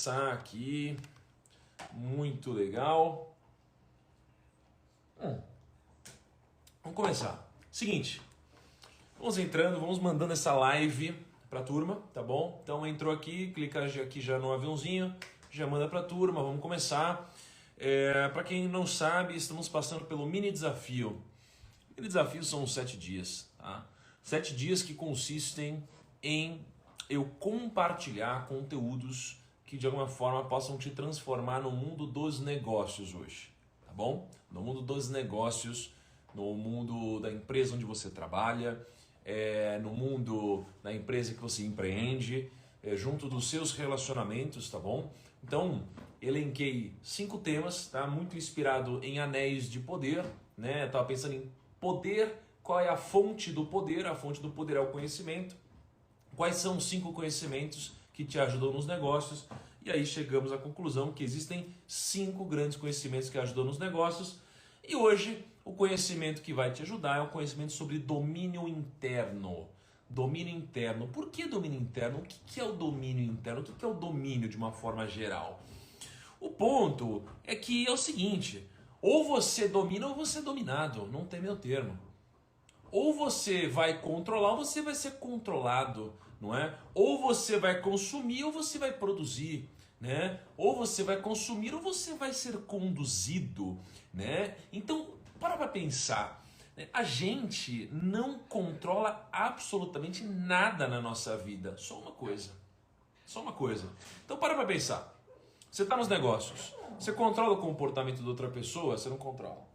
começar aqui. Muito legal. Vamos começar. Seguinte, vamos entrando, vamos mandando essa live para a turma, tá bom? Então entrou aqui, clica aqui já no aviãozinho, já manda para a turma, vamos começar. Para quem não sabe, estamos passando pelo mini desafio. Mini desafio são 7 dias, tá? 7 dias que consistem em eu compartilhar conteúdos que de alguma forma possam te transformar no mundo dos negócios hoje, tá bom? No mundo dos negócios, no mundo da empresa onde você trabalha, no mundo da empresa que você empreende, junto dos seus relacionamentos, tá bom? Então, elenquei 5 temas, tá? Muito inspirado em anéis de poder, né? Eu tava pensando em poder, qual é a fonte do poder? A fonte do poder é o conhecimento. Quais são os 5 conhecimentos que te ajudam nos negócios? E aí chegamos à conclusão que existem 5 grandes conhecimentos que ajudam nos negócios. E hoje o conhecimento que vai te ajudar é o conhecimento sobre domínio interno. Domínio interno. Por que domínio interno? O que é o domínio interno? O que é o domínio de uma forma geral? O ponto é que é o seguinte, ou você domina ou você é dominado, não tem meio termo. Ou você vai controlar ou você vai ser controlado, não é? Ou você vai consumir ou você vai produzir, né? Ou você vai consumir ou você vai ser conduzido, né? Então, para pensar, né? A gente não controla absolutamente nada na nossa vida, só uma coisa. Só uma coisa. Então, para pensar. Você está nos negócios, você controla o comportamento de outra pessoa? Você não controla.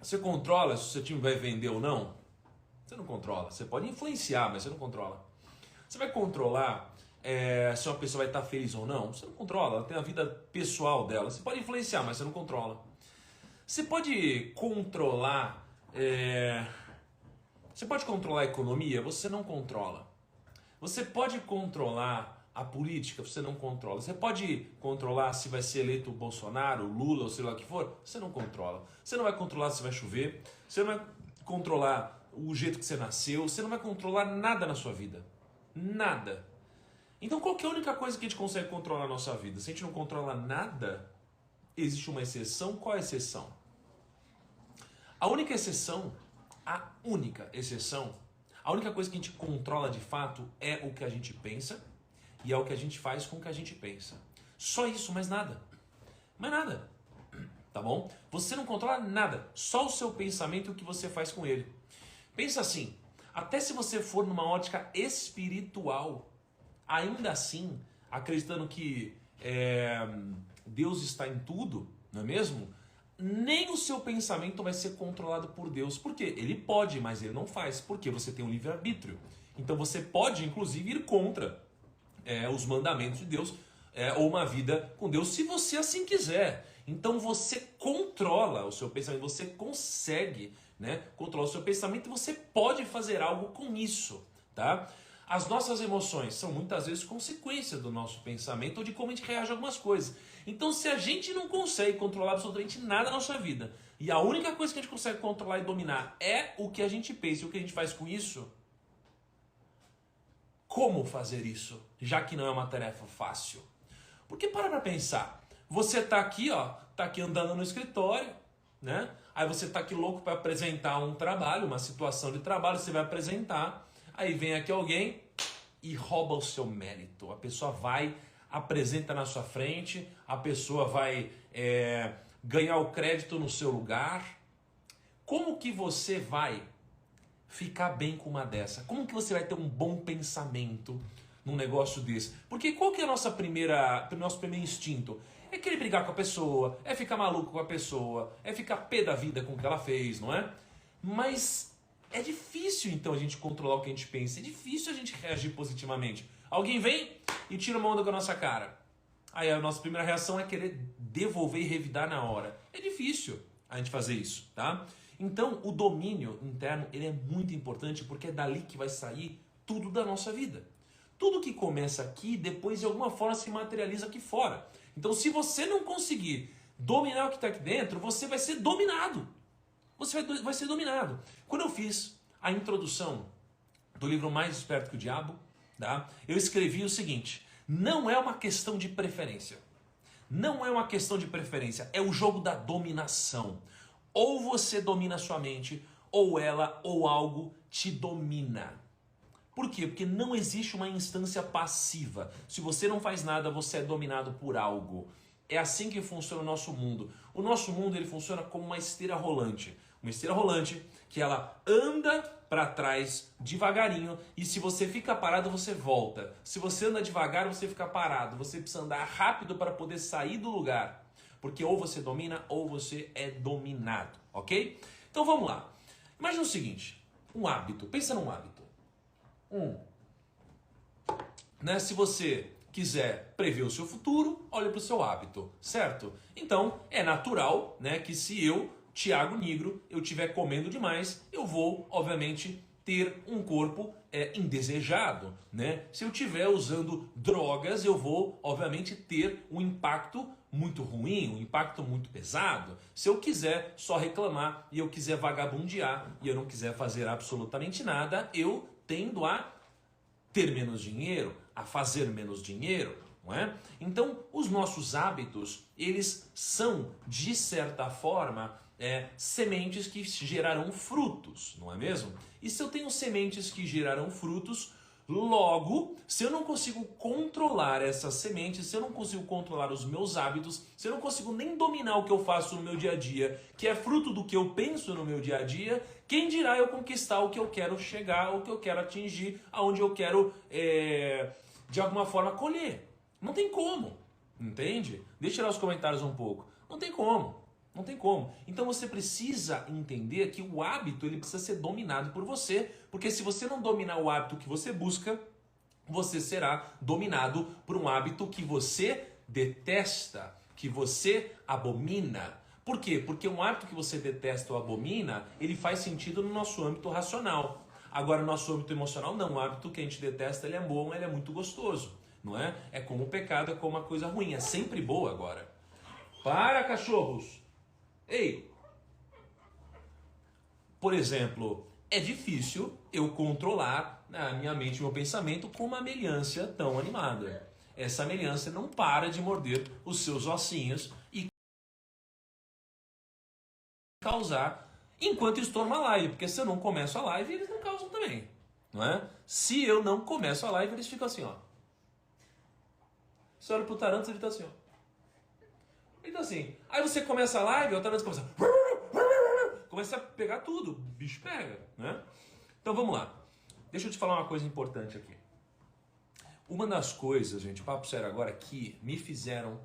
Você controla se o seu time vai vender ou não? Você não controla. Você pode influenciar, mas você não controla. Você vai controlar se uma pessoa vai estar feliz ou não? Você não controla. Ela tem a vida pessoal dela. Você pode influenciar, mas você não controla. Você pode controlar... Você pode controlar a economia? Você não controla. Você pode controlar a política? Você não controla. Você pode controlar se vai ser eleito o Bolsonaro, o Lula, ou sei lá o que for? Você não controla. Você não vai controlar se vai chover. Você não vai controlar o jeito que você nasceu. Você não vai controlar nada na sua vida. Nada. Então qual que é a única coisa que a gente consegue controlar na nossa vida? Se a gente não controla nada, existe uma exceção. Qual é a exceção? A única exceção, a única coisa que a gente controla de fato é o que a gente pensa e é o que a gente faz com o que a gente pensa. Só isso, mais nada. Mais nada. Tá bom? Você não controla nada, só o seu pensamento e o que você faz com ele. Pensa assim, até se você for numa ótica espiritual, ainda assim, acreditando que Deus está em tudo, não é mesmo? Nem o seu pensamento vai ser controlado por Deus. Por quê? Ele pode, mas ele não faz. Porque você tem um livre-arbítrio. Então você pode, inclusive, ir contra os mandamentos de Deus ou uma vida com Deus, se você assim quiser. Então você controla o seu pensamento, você consegue, né, controlar o seu pensamento e você pode fazer algo com isso, tá? As nossas emoções são muitas vezes consequência do nosso pensamento ou de como a gente reage a algumas coisas. Então se a gente não consegue controlar absolutamente nada na nossa vida e a única coisa que a gente consegue controlar e dominar é o que a gente pensa e o que a gente faz com isso, como fazer isso, já que não é uma tarefa fácil? Porque para pensar, você tá aqui andando no escritório, né? Aí você tá aqui louco para apresentar um trabalho, uma situação de trabalho, você vai apresentar, aí vem aqui alguém e rouba o seu mérito. A pessoa vai, apresenta na sua frente, a pessoa vai ganhar o crédito no seu lugar. Como que você vai ficar bem com uma dessa? Como que você vai ter um bom pensamento num negócio desse? Porque qual que é o nosso primeiro instinto? É querer brigar com a pessoa, é ficar maluco com a pessoa, é ficar pé da vida com o que ela fez, não é? Mas é difícil então a gente controlar o que a gente pensa, é difícil a gente reagir positivamente. Alguém vem e tira uma onda com a nossa cara. Aí a nossa primeira reação é querer devolver e revidar na hora. É difícil a gente fazer isso, tá? Então o domínio interno ele é muito importante porque é dali que vai sair tudo da nossa vida. Tudo que começa aqui, depois de alguma forma se materializa aqui fora. Então se você não conseguir dominar o que está aqui dentro, você vai ser dominado. Você vai ser dominado. Quando eu fiz a introdução do livro Mais Esperto que o Diabo, tá? Eu escrevi o seguinte: não é uma questão de preferência. Não é uma questão de preferência, é o jogo da dominação. Ou você domina a sua mente, ou ela ou algo te domina. Por quê? Porque não existe uma instância passiva. Se você não faz nada, você é dominado por algo. É assim que funciona o nosso mundo. O nosso mundo ele funciona como uma esteira rolante. Uma esteira rolante que ela anda para trás devagarinho e se você fica parado, você volta. Se você anda devagar, você fica parado. Você precisa andar rápido para poder sair do lugar. Porque ou você domina ou você é dominado, ok? Então vamos lá. Imagina o seguinte, um hábito. Pensa num hábito. Se você quiser prever o seu futuro, olha para o seu hábito, certo? Então, é natural, né, que se eu, Thiago Nigro, eu estiver comendo demais, eu vou, obviamente, ter um corpo indesejado, né? Se eu estiver usando drogas, eu vou, obviamente, ter um impacto muito ruim, um impacto muito pesado. Se eu quiser só reclamar e eu quiser vagabundear e eu não quiser fazer absolutamente nada, eu tendo a ter menos dinheiro, a fazer menos dinheiro, não é? Então, os nossos hábitos, eles são, de certa forma, sementes que gerarão frutos, não é mesmo? E se eu tenho sementes que gerarão frutos, logo, se eu não consigo controlar essas sementes, se eu não consigo controlar os meus hábitos, se eu não consigo nem dominar o que eu faço no meu dia a dia, que é fruto do que eu penso no meu dia a dia, quem dirá eu conquistar o que eu quero chegar, o que eu quero atingir, aonde eu quero, de alguma forma, colher. Não tem como, entende? Deixa eu tirar os comentários um pouco. Não tem como. Não tem como. Então você precisa entender que o hábito ele precisa ser dominado por você, porque se você não dominar o hábito que você busca, você será dominado por um hábito que você detesta, que você abomina. Por quê? Porque um hábito que você detesta ou abomina, ele faz sentido no nosso âmbito racional. Agora, no nosso âmbito emocional, não. O hábito que a gente detesta, ele é bom, ele é muito gostoso, não é? É como o pecado, é como uma coisa ruim, é sempre boa agora. Para, cachorros! Ei, por exemplo, é difícil eu controlar a minha mente e meu pensamento com uma meliância tão animada. Essa meliância não para de morder os seus ossinhos e causar enquanto eu estou numa live, porque se eu não começo a live, eles não causam também, não é? Se eu não começo a live, eles ficam assim, ó. Você olha pro Taranto, ele tá assim, ó. Ele tá assim. Aí você começa a live, o Taranto começa... Começa a pegar tudo, o bicho pega, né? Então vamos lá. Deixa eu te falar uma coisa importante aqui. Uma das coisas, gente, papo sério agora, que me fizeram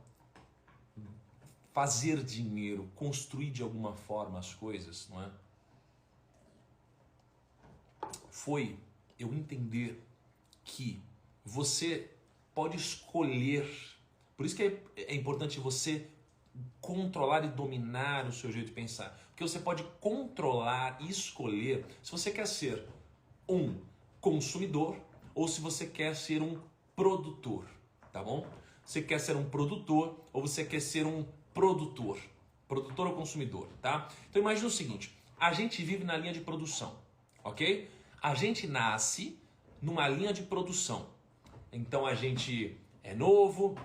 fazer dinheiro, construir de alguma forma as coisas, não é? Foi eu entender que você pode escolher. Por isso que é importante você controlar e dominar o seu jeito de pensar. Porque você pode controlar e escolher se você quer ser um consumidor ou se você quer ser um produtor, tá bom? Você quer ser um produtor ou você quer ser um produtor? Produtor ou consumidor, tá? Então imagina o seguinte, a gente vive na linha de produção, ok? A gente nasce numa linha de produção. Então a gente é novo,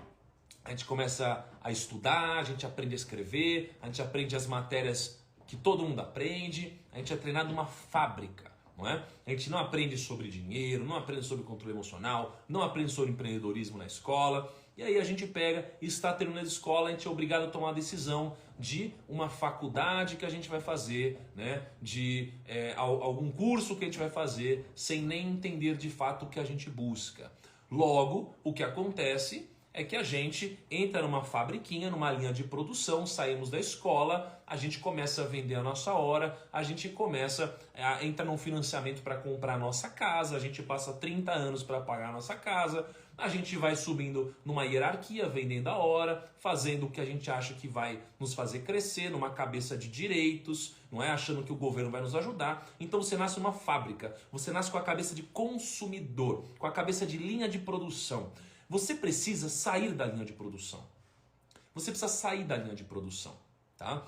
a gente começa a estudar, a gente aprende a escrever, a gente aprende as matérias que todo mundo aprende, a gente é treinado numa fábrica, não é? A gente não aprende sobre dinheiro, não aprende sobre controle emocional, não aprende sobre empreendedorismo na escola, e aí a gente pega e está terminando a escola, a gente é obrigado a tomar a decisão de uma faculdade que a gente vai fazer, né? De algum curso que a gente vai fazer, sem nem entender de fato o que a gente busca. Logo, o que acontece é que a gente entra numa fabriquinha, numa linha de produção, saímos da escola, a gente começa a vender a nossa hora, a gente começa a entrar num financiamento para comprar a nossa casa, a gente passa 30 anos para pagar a nossa casa, a gente vai subindo numa hierarquia, vendendo a hora, fazendo o que a gente acha que vai nos fazer crescer, numa cabeça de direitos, não é? Achando que o governo vai nos ajudar. Então você nasce numa fábrica, você nasce com a cabeça de consumidor, com a cabeça de linha de produção. Você precisa sair da linha de produção. Você precisa sair da linha de produção, tá?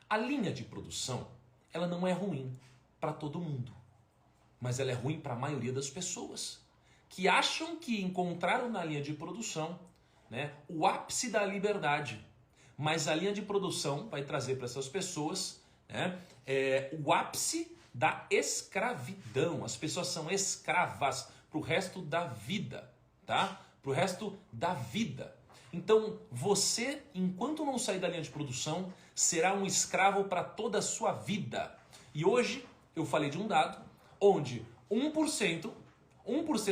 A linha de produção, ela não é ruim para todo mundo, mas ela é ruim para a maioria das pessoas. que acham que encontraram na linha de produção, né, o ápice da liberdade. Mas a linha de produção vai trazer para essas pessoas, né, o ápice da escravidão. As pessoas são escravas para o resto da vida, tá? Para o resto da vida. Então, você, enquanto não sair da linha de produção, será um escravo para toda a sua vida. E hoje, eu falei de um dado, onde 1%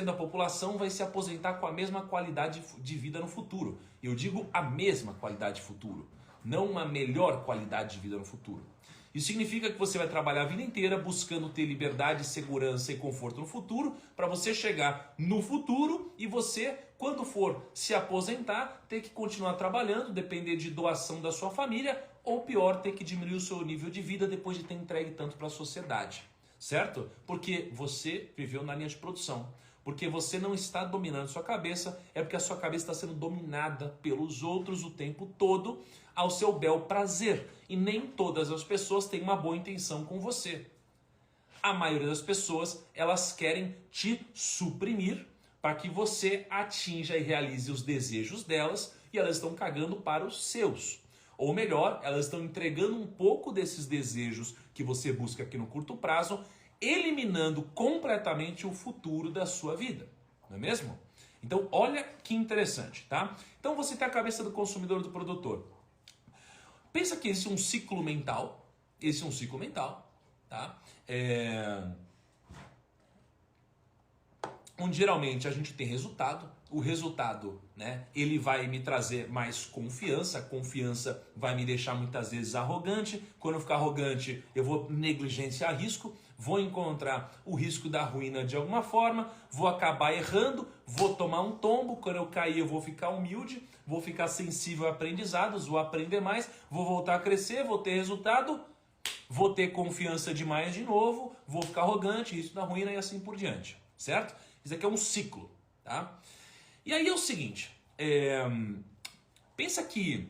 da população vai se aposentar com a mesma qualidade de vida no futuro. Eu digo a mesma qualidade de futuro, não uma melhor qualidade de vida no futuro. Isso significa que você vai trabalhar a vida inteira buscando ter liberdade, segurança e conforto no futuro, para você chegar no futuro e você, quando for se aposentar, ter que continuar trabalhando, depender de doação da sua família, ou pior, ter que diminuir o seu nível de vida depois de ter entregue tanto para a sociedade. Certo? Porque você viveu na linha de produção. Porque você não está dominando sua cabeça, é porque a sua cabeça está sendo dominada pelos outros o tempo todo ao seu bel prazer. E nem todas as pessoas têm uma boa intenção com você. A maioria das pessoas, elas querem te suprimir para que você atinja e realize os desejos delas e elas estão cagando para os seus. Ou melhor, elas estão entregando um pouco desses desejos que você busca aqui no curto prazo, eliminando completamente o futuro da sua vida, não é mesmo? Então, olha que interessante, tá? Então, você tem a cabeça do consumidor e do produtor. Pensa que esse é um ciclo mental, tá? Onde geralmente a gente tem resultado, o resultado, né, ele vai me trazer mais confiança, a confiança vai me deixar muitas vezes arrogante, quando eu ficar arrogante eu vou negligenciar risco, vou encontrar o risco da ruína de alguma forma, vou acabar errando, vou tomar um tombo, quando eu cair eu vou ficar humilde, vou ficar sensível a aprendizados, vou aprender mais, vou voltar a crescer, vou ter resultado, vou ter confiança demais de novo, vou ficar arrogante, risco da ruína e assim por diante, certo? Isso aqui é um ciclo, tá? E aí é o seguinte, pensa que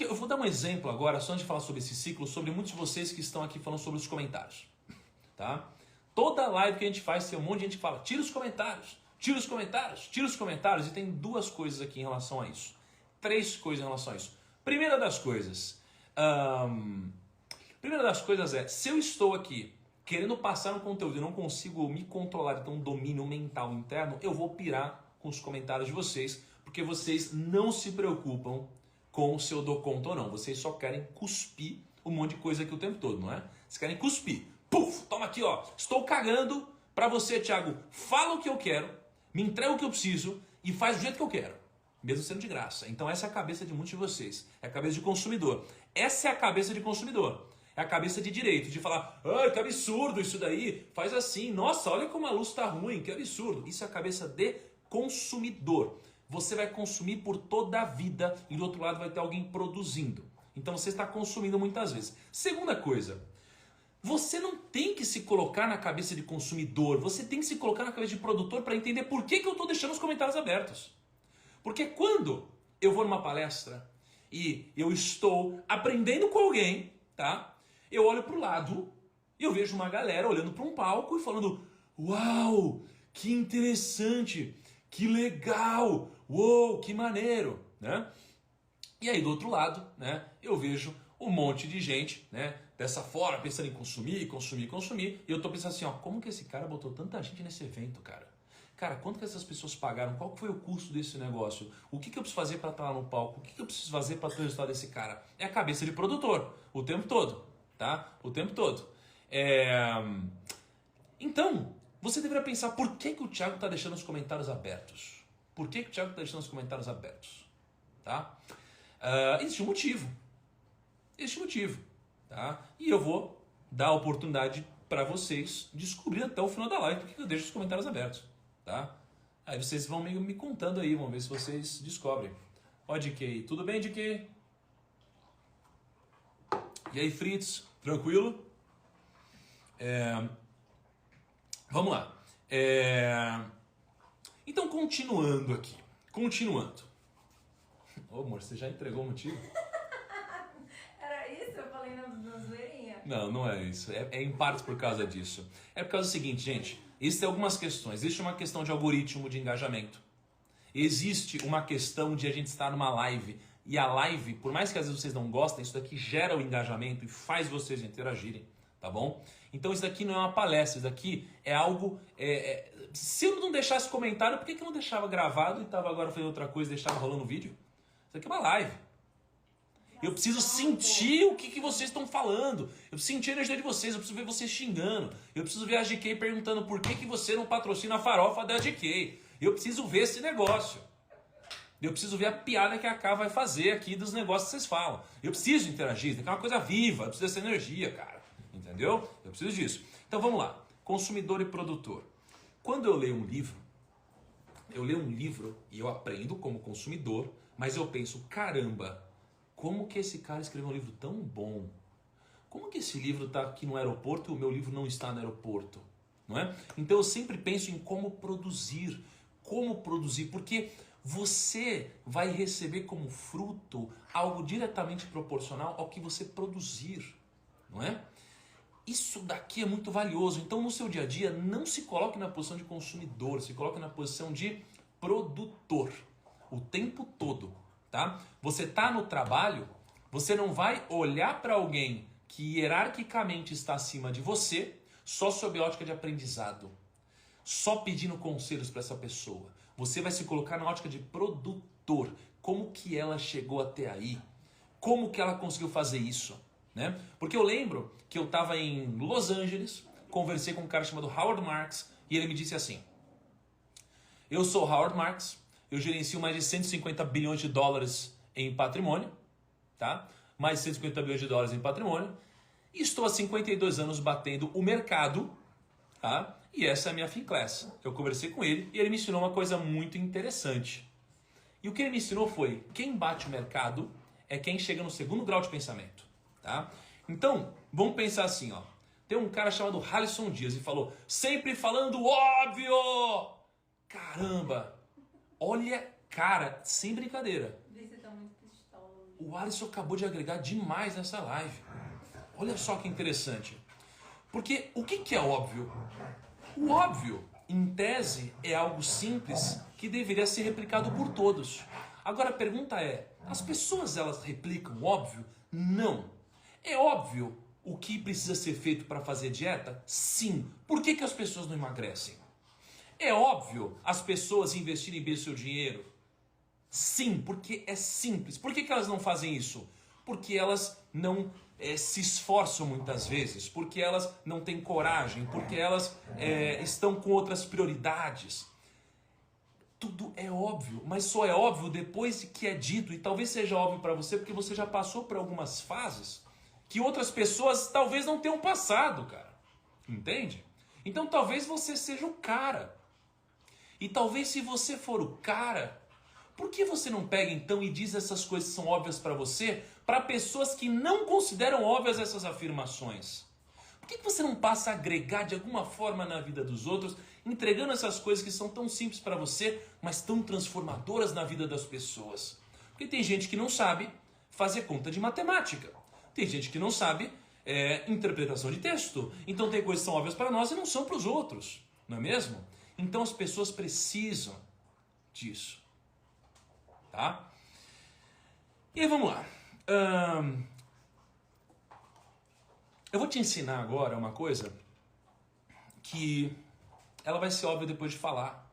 eu vou dar um exemplo agora, só antes de falar sobre esse ciclo, sobre muitos de vocês que estão aqui falando sobre os comentários, tá? Toda live que a gente faz tem um monte de gente que fala, tira os comentários, tira os comentários, tira os comentários, e tem duas coisas aqui em relação a isso, 3 coisas em relação a isso. Primeira das coisas é, se eu estou aqui querendo passar um conteúdo e não consigo me controlar, então um domínio mental interno, eu vou pirar com os comentários de vocês, porque vocês não se preocupam com se eu dou conta ou não. Vocês só querem cuspir um monte de coisa aqui o tempo todo, não é? Vocês querem cuspir. Puf, toma aqui, ó. Estou cagando pra você, Thiago. Fala o que eu quero, me entrega o que eu preciso e faz do jeito que eu quero, mesmo sendo de graça. Então essa é a cabeça de muitos de vocês. É a cabeça de consumidor. Essa é a cabeça de consumidor. É a cabeça de direito, de falar, ah, que absurdo isso daí, faz assim, nossa, olha como a luz está ruim, que absurdo. Isso é a cabeça de consumidor. Você vai consumir por toda a vida e do outro lado vai ter alguém produzindo. Então você está consumindo muitas vezes. Segunda coisa, você não tem que se colocar na cabeça de consumidor, você tem que se colocar na cabeça de produtor para entender por que eu estou deixando os comentários abertos. Porque quando eu vou numa palestra e eu estou aprendendo com alguém, tá? Eu olho para o lado e eu vejo uma galera olhando para um palco e falando, uau, que interessante, que legal, uou, que maneiro, né? E aí do outro lado, né, eu vejo um monte de gente, né, dessa forma, pensando em consumir, e eu tô pensando assim, ó, como que esse cara botou tanta gente nesse evento, cara? Cara, quanto que essas pessoas pagaram? Qual foi o custo desse negócio? O que eu preciso fazer para estar lá no palco? O que eu preciso fazer para ter o resultado desse cara? É a cabeça de produtor, o tempo todo, tá? O tempo todo. Então, você deveria pensar por que o Thiago está deixando os comentários abertos. Por que o Thiago está deixando os comentários abertos? Tá? Existe um motivo. Existe um motivo. Tá? E eu vou dar a oportunidade para vocês descobrir até o final da live por que eu deixo os comentários abertos. Tá? Aí vocês vão me contando aí, vamos ver se vocês descobrem. Ó, DK, tudo bem, DK? E aí, Fritz, tranquilo? Vamos lá. Então, continuando aqui. Ô, amor, você já entregou o motivo? Era isso? Eu falei na zoeirinha. Não, não é isso. É em parte por causa disso. É por causa do seguinte, gente. Existem algumas questões. Existe uma questão de algoritmo de engajamento. Existe uma questão de a gente estar numa live. E a live, por mais que às vezes vocês não gostem, isso daqui gera o engajamento e faz vocês interagirem. Tá bom? Então isso daqui não é uma palestra. Isso daqui é algo... Se eu não deixasse comentário, por que eu não deixava gravado e estava agora fazendo outra coisa e deixava rolando o vídeo? Isso aqui é uma live. Eu preciso sentir o que vocês estão falando. Eu preciso sentir a energia de vocês. Eu preciso ver vocês xingando. Eu preciso ver a GK perguntando por que você não patrocina a farofa da GK. Eu preciso ver esse negócio. Eu preciso ver a piada que a K vai fazer aqui dos negócios que vocês falam. Eu preciso interagir. Tem que ser uma coisa viva. Eu preciso dessa energia, cara. Entendeu? Eu preciso disso. Então vamos lá. Consumidor e produtor. Quando eu leio um livro e eu aprendo como consumidor, mas eu penso, caramba... Como que esse cara escreveu um livro tão bom? Como que esse livro está aqui no aeroporto e o meu livro não está no aeroporto? Não é? Então eu sempre penso em como produzir, porque você vai receber como fruto algo diretamente proporcional ao que você produzir, não é? Isso daqui é muito valioso. Então no seu dia a dia não se coloque na posição de consumidor, se coloque na posição de produtor o tempo todo. Tá? Você está no trabalho, você não vai olhar para alguém que hierarquicamente está acima de você só sob a ótica de aprendizado, só pedindo conselhos para essa pessoa. Você vai se colocar na ótica de produtor. Como que ela chegou até aí? Como que ela conseguiu fazer isso? Né? Porque eu lembro que eu estava em Los Angeles, conversei com um cara chamado Howard Marks e ele me disse assim: eu sou Howard Marks, eu gerencio mais de 150 bilhões de dólares em patrimônio, tá? Mais de 150 bilhões de dólares em patrimônio. E estou há 52 anos batendo o mercado, tá? E essa é a minha Finclass. Eu conversei com ele e ele me ensinou uma coisa muito interessante. E o que ele me ensinou foi, quem bate o mercado é quem chega no segundo grau de pensamento, tá? Então, vamos pensar assim, ó. Tem um cara chamado Alisson Dias e falou, sempre falando óbvio! Caramba! Olha, cara, sem brincadeira. Você tá muito pistola. O Alisson acabou de agregar demais nessa live. Olha só que interessante. Porque o que é óbvio? O óbvio, em tese, é algo simples que deveria ser replicado por todos. Agora a pergunta é, as pessoas elas replicam o óbvio? Não. É óbvio o que precisa ser feito para fazer dieta? Sim. Por que as pessoas não emagrecem? É óbvio as pessoas investirem bem o seu dinheiro? Sim, porque é simples. Por que elas não fazem isso? Porque elas não se esforçam muitas vezes, porque elas não têm coragem, porque elas estão com outras prioridades. Tudo é óbvio, mas só é óbvio depois que é dito. E talvez seja óbvio para você porque você já passou por algumas fases que outras pessoas talvez não tenham passado, cara. Entende? Então talvez você seja o cara. E talvez se você for o cara, por que você não pega então e diz essas coisas que são óbvias para você, para pessoas que não consideram óbvias essas afirmações? Por que você não passa a agregar de alguma forma na vida dos outros, entregando essas coisas que são tão simples para você, mas tão transformadoras na vida das pessoas? Porque tem gente que não sabe fazer conta de matemática. Tem gente que não sabe interpretação de texto. Então tem coisas que são óbvias para nós e não são para os outros. Não é mesmo? Então as pessoas precisam disso. Tá? E aí vamos lá. Eu vou te ensinar agora uma coisa que ela vai ser óbvia depois de falar,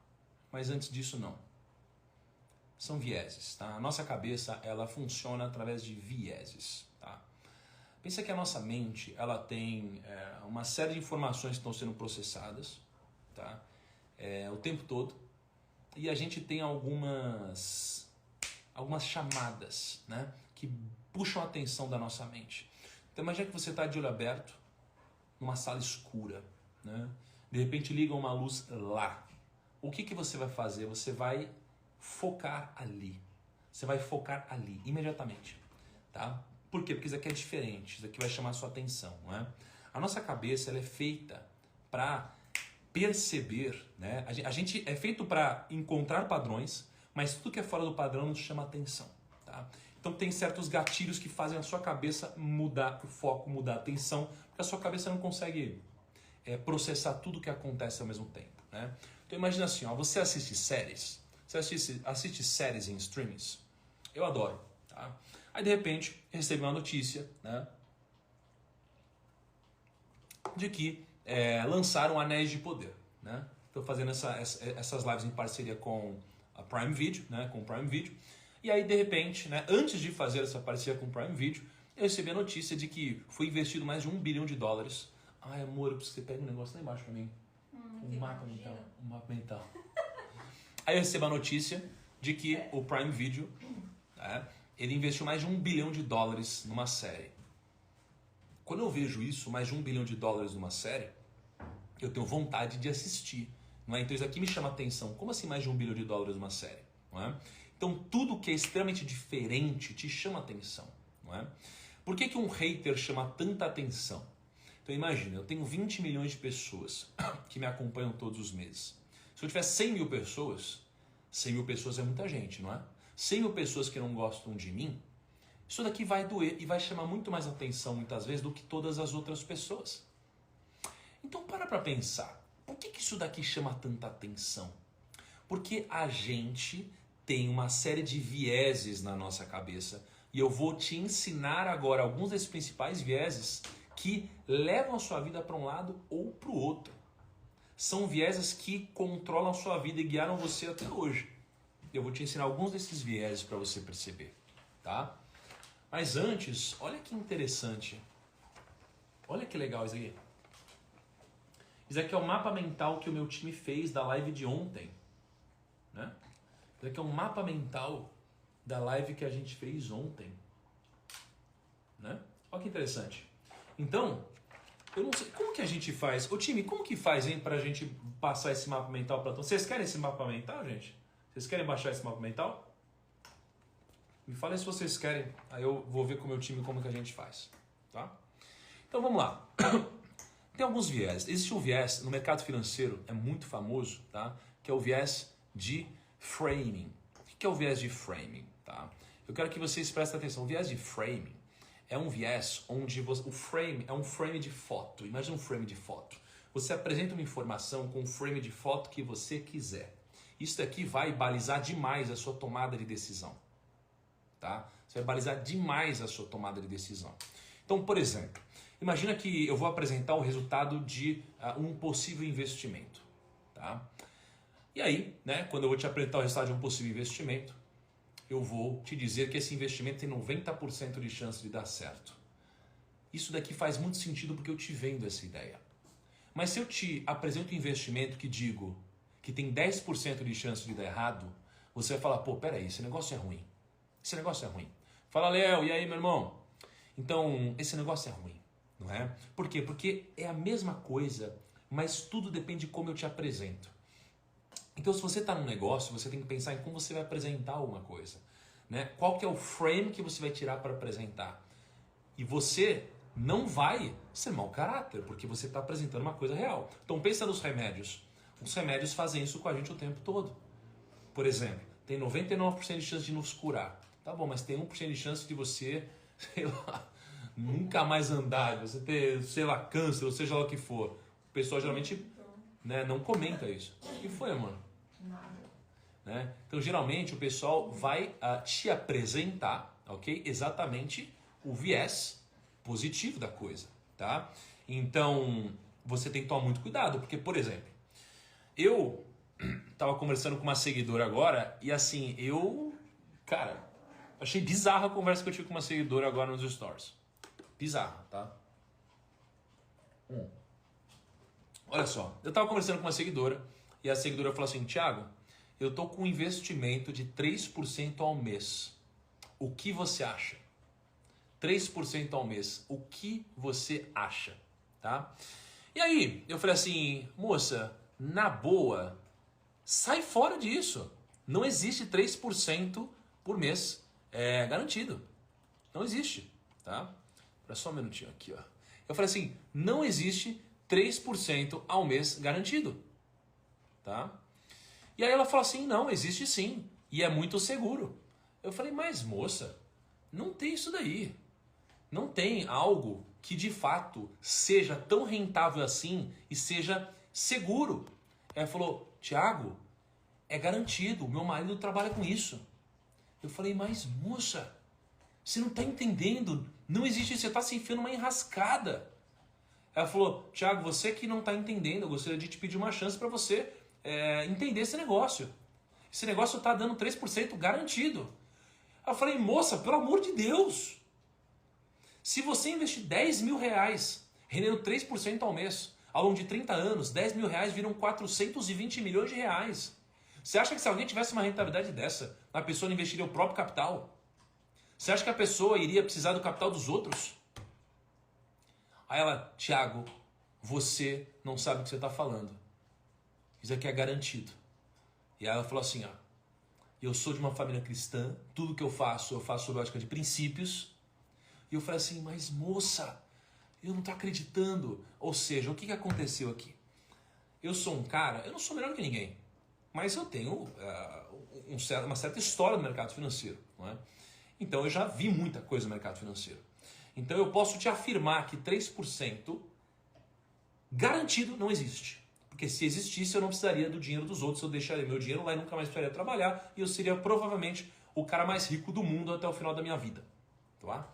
mas antes disso não. São vieses, tá? A nossa cabeça, ela funciona através de vieses, tá? Pensa que a nossa mente, ela tem uma série de informações que estão sendo processadas, tá? O tempo todo, e a gente tem algumas chamadas, né, que puxam a atenção da nossa mente. Então imagina que você está de olho aberto numa sala escura, né? De repente liga uma luz lá. O que você vai fazer? Você vai focar ali. Você vai focar ali, imediatamente, tá? Por quê? Porque isso aqui é diferente, isso aqui vai chamar a sua atenção, não é? A nossa cabeça, ela é feita para perceber, né? A gente é feito para encontrar padrões, mas tudo que é fora do padrão nos chama atenção, tá? Então tem certos gatilhos que fazem a sua cabeça mudar o foco, mudar a atenção, porque a sua cabeça não consegue processar tudo que acontece ao mesmo tempo, né? Então imagina assim, ó, você assiste séries, assiste séries em streamings, eu adoro, tá? Aí de repente recebe uma notícia, né, de que lançaram Anéis de Poder, né? Estou fazendo essas lives em parceria com a Prime Video, né, com o Prime Video, e aí de repente, né, antes de fazer essa parceria com o Prime Video, eu recebi a notícia de que foi investido mais de $1 bilhão. Ai, amor, eu preciso que você pegue um negócio lá embaixo pra mim. Um mapa mental. Aí eu recebo a notícia de que o Prime Video, né, ele investiu mais de $1 bilhão numa série. Quando eu vejo isso, mais de $1 bilhão numa série, eu tenho vontade de assistir. Não é? Então isso aqui me chama atenção. Como assim mais de $1 bilhão numa série? Não é? Então tudo que é extremamente diferente te chama atenção. Não é? Por que um hater chama tanta atenção? Então imagina, eu tenho 20 milhões de pessoas que me acompanham todos os meses. Se eu tiver 100 mil pessoas, 100 mil pessoas é muita gente, não é? 100 mil pessoas que não gostam de mim, isso daqui vai doer e vai chamar muito mais atenção muitas vezes do que todas as outras pessoas. Então para pensar, por que isso daqui chama tanta atenção? Porque a gente tem uma série de vieses na nossa cabeça e eu vou te ensinar agora alguns desses principais vieses que levam a sua vida para um lado ou para o outro. São vieses que controlam a sua vida e guiaram você até hoje. Eu vou te ensinar alguns desses vieses para você perceber, tá? Mas antes, olha que interessante. Olha que legal isso aqui. Isso aqui é o mapa mental que o meu time fez da live de ontem, né? Isso aqui é um mapa mental da live que a gente fez ontem, né? Olha que interessante. Então, eu não sei, como que a gente faz? Ô time, como que faz, hein, pra gente passar esse mapa mental pra todos? Vocês querem esse mapa mental, gente? Vocês querem baixar esse mapa mental? Me falem se vocês querem, aí eu vou ver com o meu time como que a gente faz, tá? Então vamos lá. Tem alguns viés. Existe um viés no mercado financeiro, é muito famoso, tá? Que é o viés de framing. O que é o viés de framing, tá? Eu quero que vocês prestem atenção. O viés de framing é um viés onde o frame é um frame de foto. Imagina um frame de foto. Você apresenta uma informação com um frame de foto que você quiser. Isso daqui vai balizar demais a sua tomada de decisão. Tá? Você vai balizar demais a sua tomada de decisão. Então, por exemplo, imagina que eu vou apresentar o resultado de um possível investimento. Tá? E aí, né, quando eu vou te apresentar o resultado de um possível investimento, eu vou te dizer que esse investimento tem 90% de chance de dar certo. Isso daqui faz muito sentido porque eu te vendo essa ideia. Mas se eu te apresento um investimento que digo que tem 10% de chance de dar errado, você vai falar, pô, peraí, esse negócio é ruim. Esse negócio é ruim. Fala, Léo, e aí, meu irmão? Então, esse negócio é ruim, não é? Por quê? Porque é a mesma coisa, mas tudo depende de como eu te apresento. Então, se você está num negócio, você tem que pensar em como você vai apresentar alguma coisa, né? Qual que é o frame que você vai tirar para apresentar? E você não vai ser mau caráter, porque você está apresentando uma coisa real. Então, pensa nos remédios. Os remédios fazem isso com a gente o tempo todo. Por exemplo, tem 99% de chance de nos curar. Tá bom, mas tem 1% de chance de você, sei lá, nunca mais andar, de você ter, sei lá, câncer, ou seja lá o que for. O pessoal geralmente, né, não comenta isso. O que foi, mano? Nada. Né? Então, geralmente, o pessoal vai te apresentar, ok? Exatamente o viés positivo da coisa, tá? Então, você tem que tomar muito cuidado, porque, por exemplo, eu tava conversando com uma seguidora agora e assim, cara, achei bizarra a conversa que eu tive com uma seguidora agora nos stories. Bizarra, tá? Olha só, eu tava conversando com uma seguidora e a seguidora falou assim, Thiago, eu tô com um investimento de 3% ao mês. O que você acha? 3% ao mês. O que você acha? Tá? E aí, eu falei assim, moça, na boa, sai fora disso. Não existe 3% por mês garantido. Não existe, tá? Espera só um minutinho aqui, ó. Eu falei assim, não existe 3% ao mês garantido, tá? E aí ela falou assim, não, existe sim, e é muito seguro. Eu falei, mas moça, não tem isso daí. Não tem algo que de fato seja tão rentável assim e seja seguro. Ela falou, Thiago, é garantido, meu marido trabalha com isso. Eu falei, mas moça, você não está entendendo, não existe isso, você está se enfiando numa enrascada. Ela falou, Thiago, você que não está entendendo, eu gostaria de te pedir uma chance para você entender esse negócio. Esse negócio está dando 3% garantido. Eu falei, moça, pelo amor de Deus, se você investir 10 mil reais, rendendo 3% ao mês, ao longo de 30 anos, 10 mil reais viram 420 milhões de reais. Você acha que se alguém tivesse uma rentabilidade dessa, a pessoa não investiria o próprio capital? Você acha que a pessoa iria precisar do capital dos outros? Aí ela, Thiago, você não sabe o que você está falando. Isso aqui é garantido. E aí ela falou assim, ó, eu sou de uma família cristã, tudo que eu faço sob a ótica de princípios. E eu falei assim, mas moça, eu não estou acreditando. Ou seja, o que aconteceu aqui? Eu sou um cara, eu não sou melhor que ninguém, mas eu tenho uma certa história no mercado financeiro, não é? Então eu já vi muita coisa no mercado financeiro. Então eu posso te afirmar que 3% garantido não existe. Porque se existisse eu não precisaria do dinheiro dos outros, eu deixaria meu dinheiro lá e nunca mais precisaria trabalhar e eu seria provavelmente o cara mais rico do mundo até o final da minha vida. Tá?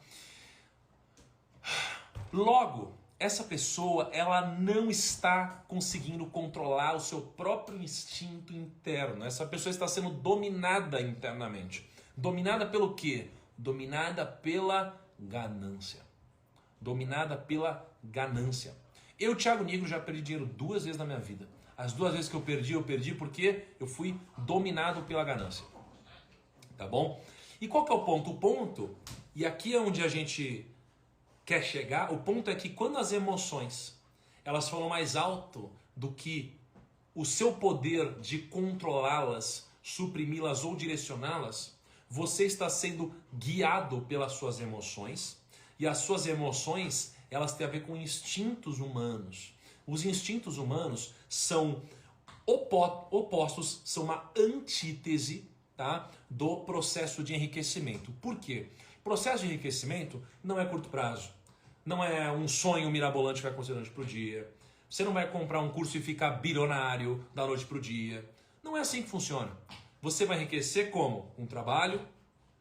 Logo, essa pessoa ela não está conseguindo controlar o seu próprio instinto interno. Essa pessoa está sendo dominada internamente. Dominada pelo quê? Dominada pela ganância. Dominada pela ganância. Eu, Thiago Nigro, já perdi dinheiro 2 vezes na minha vida. As 2 vezes que eu perdi porque eu fui dominado pela ganância. Tá bom? E qual que é o ponto? O ponto, e aqui é onde a gente quer chegar, o ponto é que quando as emoções elas falam mais alto do que o seu poder de controlá-las, suprimi-las ou direcioná-las, você está sendo guiado pelas suas emoções, e as suas emoções elas têm a ver com instintos humanos. Os instintos humanos são opostos, são uma antítese, tá, do processo de enriquecimento. Por quê? O processo de enriquecimento não é curto prazo. Não é um sonho mirabolante que vai acontecer da noite para o dia. Você não vai comprar um curso e ficar bilionário da noite para o dia. Não é assim que funciona. Você vai enriquecer como? Com trabalho,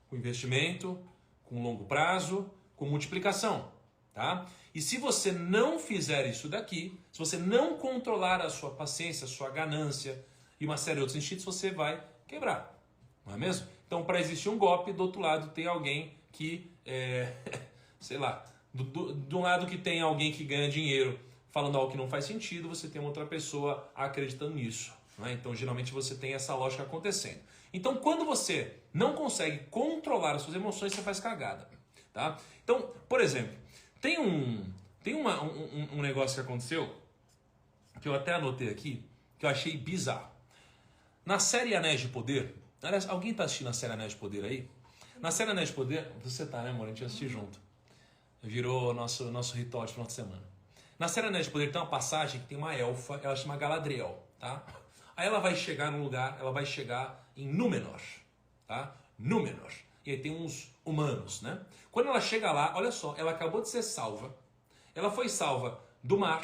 com investimento, com longo prazo, com multiplicação. Tá? E se você não fizer isso daqui, se você não controlar a sua paciência, a sua ganância e uma série de outros instintos, você vai quebrar. Não é mesmo? Então, para existir um golpe, do outro lado tem alguém que, sei lá, de um lado que tem alguém que ganha dinheiro falando algo que não faz sentido, você tem uma outra pessoa acreditando nisso. Não é? Então, geralmente, você tem essa lógica acontecendo. Então, quando você não consegue controlar as suas emoções, você faz cagada. Tá? Então, por exemplo, tem um negócio que aconteceu, que eu até anotei aqui, que eu achei bizarro. Na série Anéis de Poder, aliás, alguém está assistindo a série Anéis de Poder aí? Na série Anéis de Poder, você tá, né, amor? A gente vai assistir junto. Virou nosso ritual de final de semana. Na série Anéis de Poder tem uma passagem que tem uma elfa, ela chama Galadriel, tá? Aí ela vai chegar num lugar, ela vai chegar em Númenor, tá? Númenor. E aí tem uns humanos, né? Quando ela chega lá, olha só, ela acabou de ser salva. Ela foi salva do mar.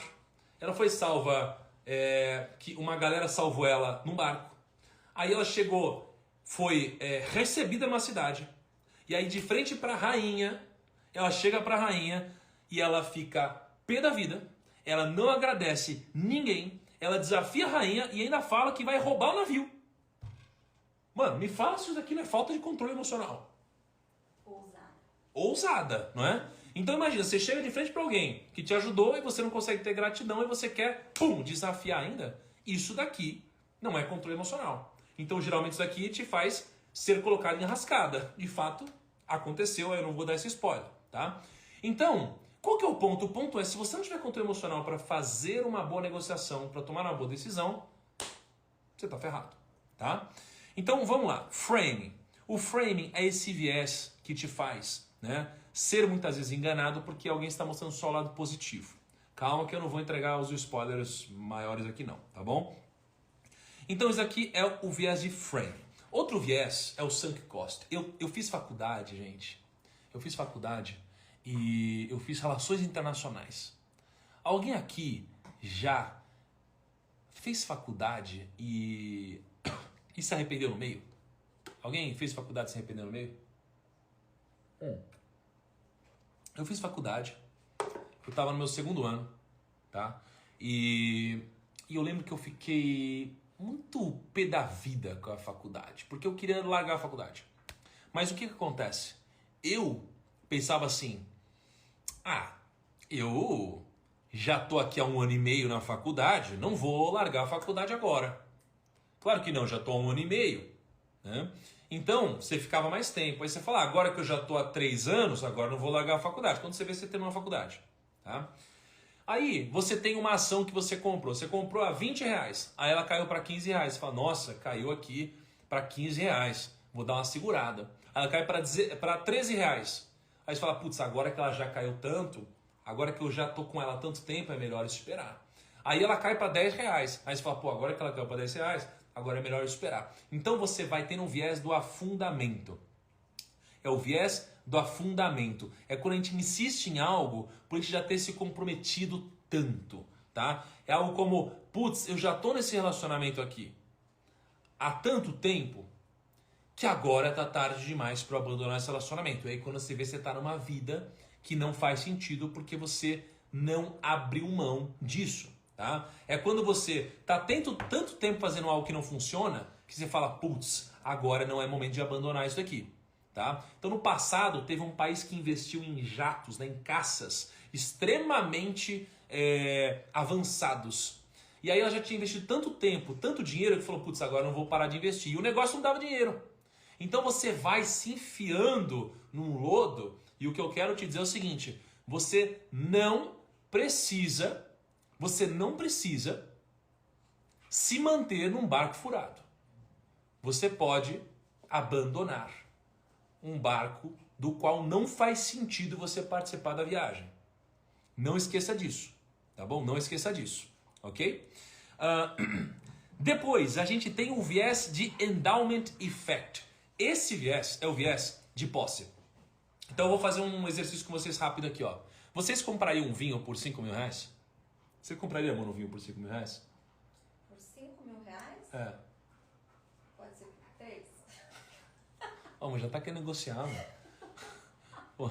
Ela foi salva, que uma galera salvou ela num barco. Aí ela chegou, foi recebida numa cidade. E aí de frente para a rainha, ela chega para a rainha e ela fica pé da vida. Ela não agradece ninguém. Ela desafia a rainha e ainda fala que vai roubar o navio. Mano, me fala se isso daqui não é falta de controle emocional. Ousada, não é? Então imagina, você chega de frente para alguém que te ajudou e você não consegue ter gratidão e você quer, desafiar ainda. Isso daqui não é controle emocional. Então geralmente isso daqui te faz ser colocado em enrascada. De fato, aconteceu, eu não vou dar esse spoiler, tá? Então, qual que é o ponto? O ponto é, se você não tiver controle emocional para fazer uma boa negociação, para tomar uma boa decisão, você tá ferrado, tá? Então vamos lá, framing. O framing é esse viés que te faz, né, ser muitas vezes enganado porque alguém está mostrando só o lado positivo. Calma que eu não vou entregar os spoilers maiores aqui não, tá bom? Então isso aqui é o viés de framing. Outro viés é o sunk cost. Eu fiz faculdade, gente. Eu fiz faculdade e eu fiz relações internacionais. Alguém aqui já fez faculdade e se arrependeu no meio? Alguém fez faculdade e se arrependeu no meio? Eu fiz faculdade, eu estava no meu 2º ano, tá? E eu lembro que eu fiquei muito pé da vida com a faculdade, porque eu queria largar a faculdade. Mas o que acontece? Eu pensava assim, eu já tô aqui há 1 ano e meio na faculdade, não vou largar a faculdade agora. Claro que não, já tô há 1 ano e meio, né? Então, você ficava mais tempo. Aí você fala, agora que eu já tô há 3 anos, agora não vou largar a faculdade. Quando você vê, você terminou a faculdade, tá? Aí, você tem uma ação que você comprou. Você comprou a R$20, aí ela caiu para R$15. Você fala, nossa, caiu aqui para R$15, vou dar uma segurada. Aí ela cai para R$13. Aí você fala, putz, agora que ela já caiu tanto, agora que eu já tô com ela há tanto tempo, é melhor esperar. Aí ela cai para R$10. Aí você fala, pô, agora que ela caiu para R$10, agora é melhor esperar. Então você vai ter um viés do afundamento. É o viés do afundamento. É quando a gente insiste em algo por a gente já ter se comprometido tanto, tá? É algo como, putz, eu já tô nesse relacionamento aqui há tanto tempo que agora tá tarde demais para abandonar esse relacionamento. E aí quando você vê, você tá numa vida que não faz sentido porque você não abriu mão disso. Tá? É quando você está tanto tempo fazendo algo que não funciona, que você fala, putz, agora não é momento de abandonar isso aqui. Tá? Então no passado teve um país que investiu em jatos, né, em caças extremamente avançados. E aí ela já tinha investido tanto tempo, tanto dinheiro, que falou, putz, agora não vou parar de investir. E o negócio não dava dinheiro. Então você vai se enfiando num lodo, e o que eu quero te dizer é o seguinte, você não precisa se manter num barco furado. Você pode abandonar um barco do qual não faz sentido você participar da viagem. Não esqueça disso, tá bom? Não esqueça disso, ok? Depois, a gente tem o viés de endowment effect. Esse viés é o viés de posse. Então eu vou fazer um exercício com vocês rápido aqui, ó. Vocês comprariam um vinho por R$5.000? Você compraria, mano, um vinho por R$5.000? Por R$5.000? É. Pode ser por 3? Mas já tá querendo negociar, mano. Pô.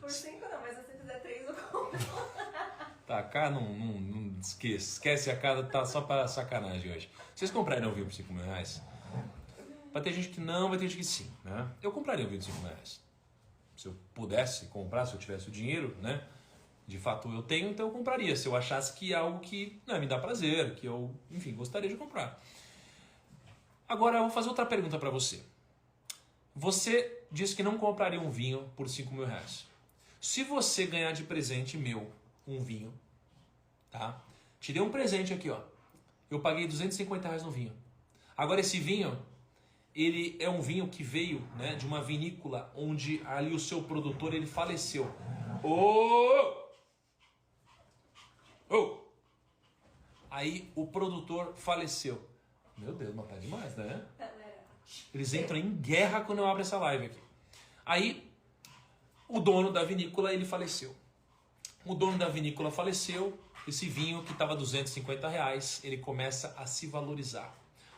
Por 5 não, mas se você fizer 3 eu compro. Tá, cá não esquece. Esquece a cara, tá só pra sacanagem hoje. Vocês comprariam um vinho por R$5.000? Vai ter gente que não, vai ter gente que sim, né? Eu compraria um vinho de R$5.000. Se eu pudesse comprar, se eu tivesse o dinheiro, né? De fato eu tenho, então eu compraria. Se eu achasse que é algo que me dá prazer, que eu, enfim, gostaria de comprar. Agora eu vou fazer outra pergunta para você. Você disse que não compraria um vinho por R$5.000. Se você ganhar de presente meu um vinho, tá? Te dei um presente aqui, ó. Eu paguei R$250 no vinho. Agora esse vinho, ele é um vinho que veio, né, de uma vinícola onde ali o seu produtor ele faleceu. Aí o produtor faleceu. Meu Deus, mas tá demais, né? Eles entram em guerra quando eu abro essa live aqui. Aí o dono da vinícola ele faleceu. O dono da vinícola faleceu. Esse vinho que estava R$250, ele começa a se valorizar.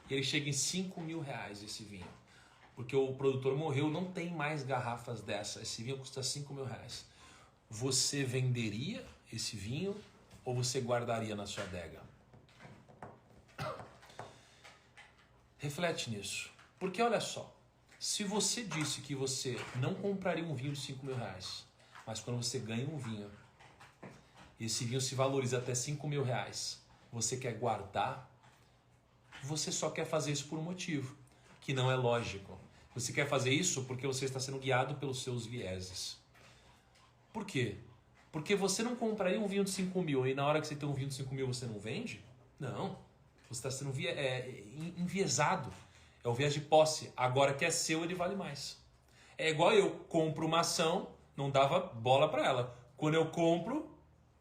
E ele chega em R$5.000 esse vinho. Porque o produtor morreu, não tem mais garrafas dessa. Esse vinho custa R$5.000. Você venderia esse vinho ou você guardaria na sua adega? Reflete nisso. Porque olha só, se você disse que você não compraria um vinho de R$5.000, mas quando você ganha um vinho, esse vinho se valoriza até R$5.000, você quer guardar, você só quer fazer isso por um motivo, que não é lógico. Você quer fazer isso porque você está sendo guiado pelos seus vieses. Por quê? Porque você não compraria um vinho de 5.000 e na hora que você tem um vinho de 5.000 você não vende? Não. Você está sendo enviesado. É o viés de posse. Agora que é seu, ele vale mais. É igual eu compro uma ação, não dava bola para ela. Quando eu compro,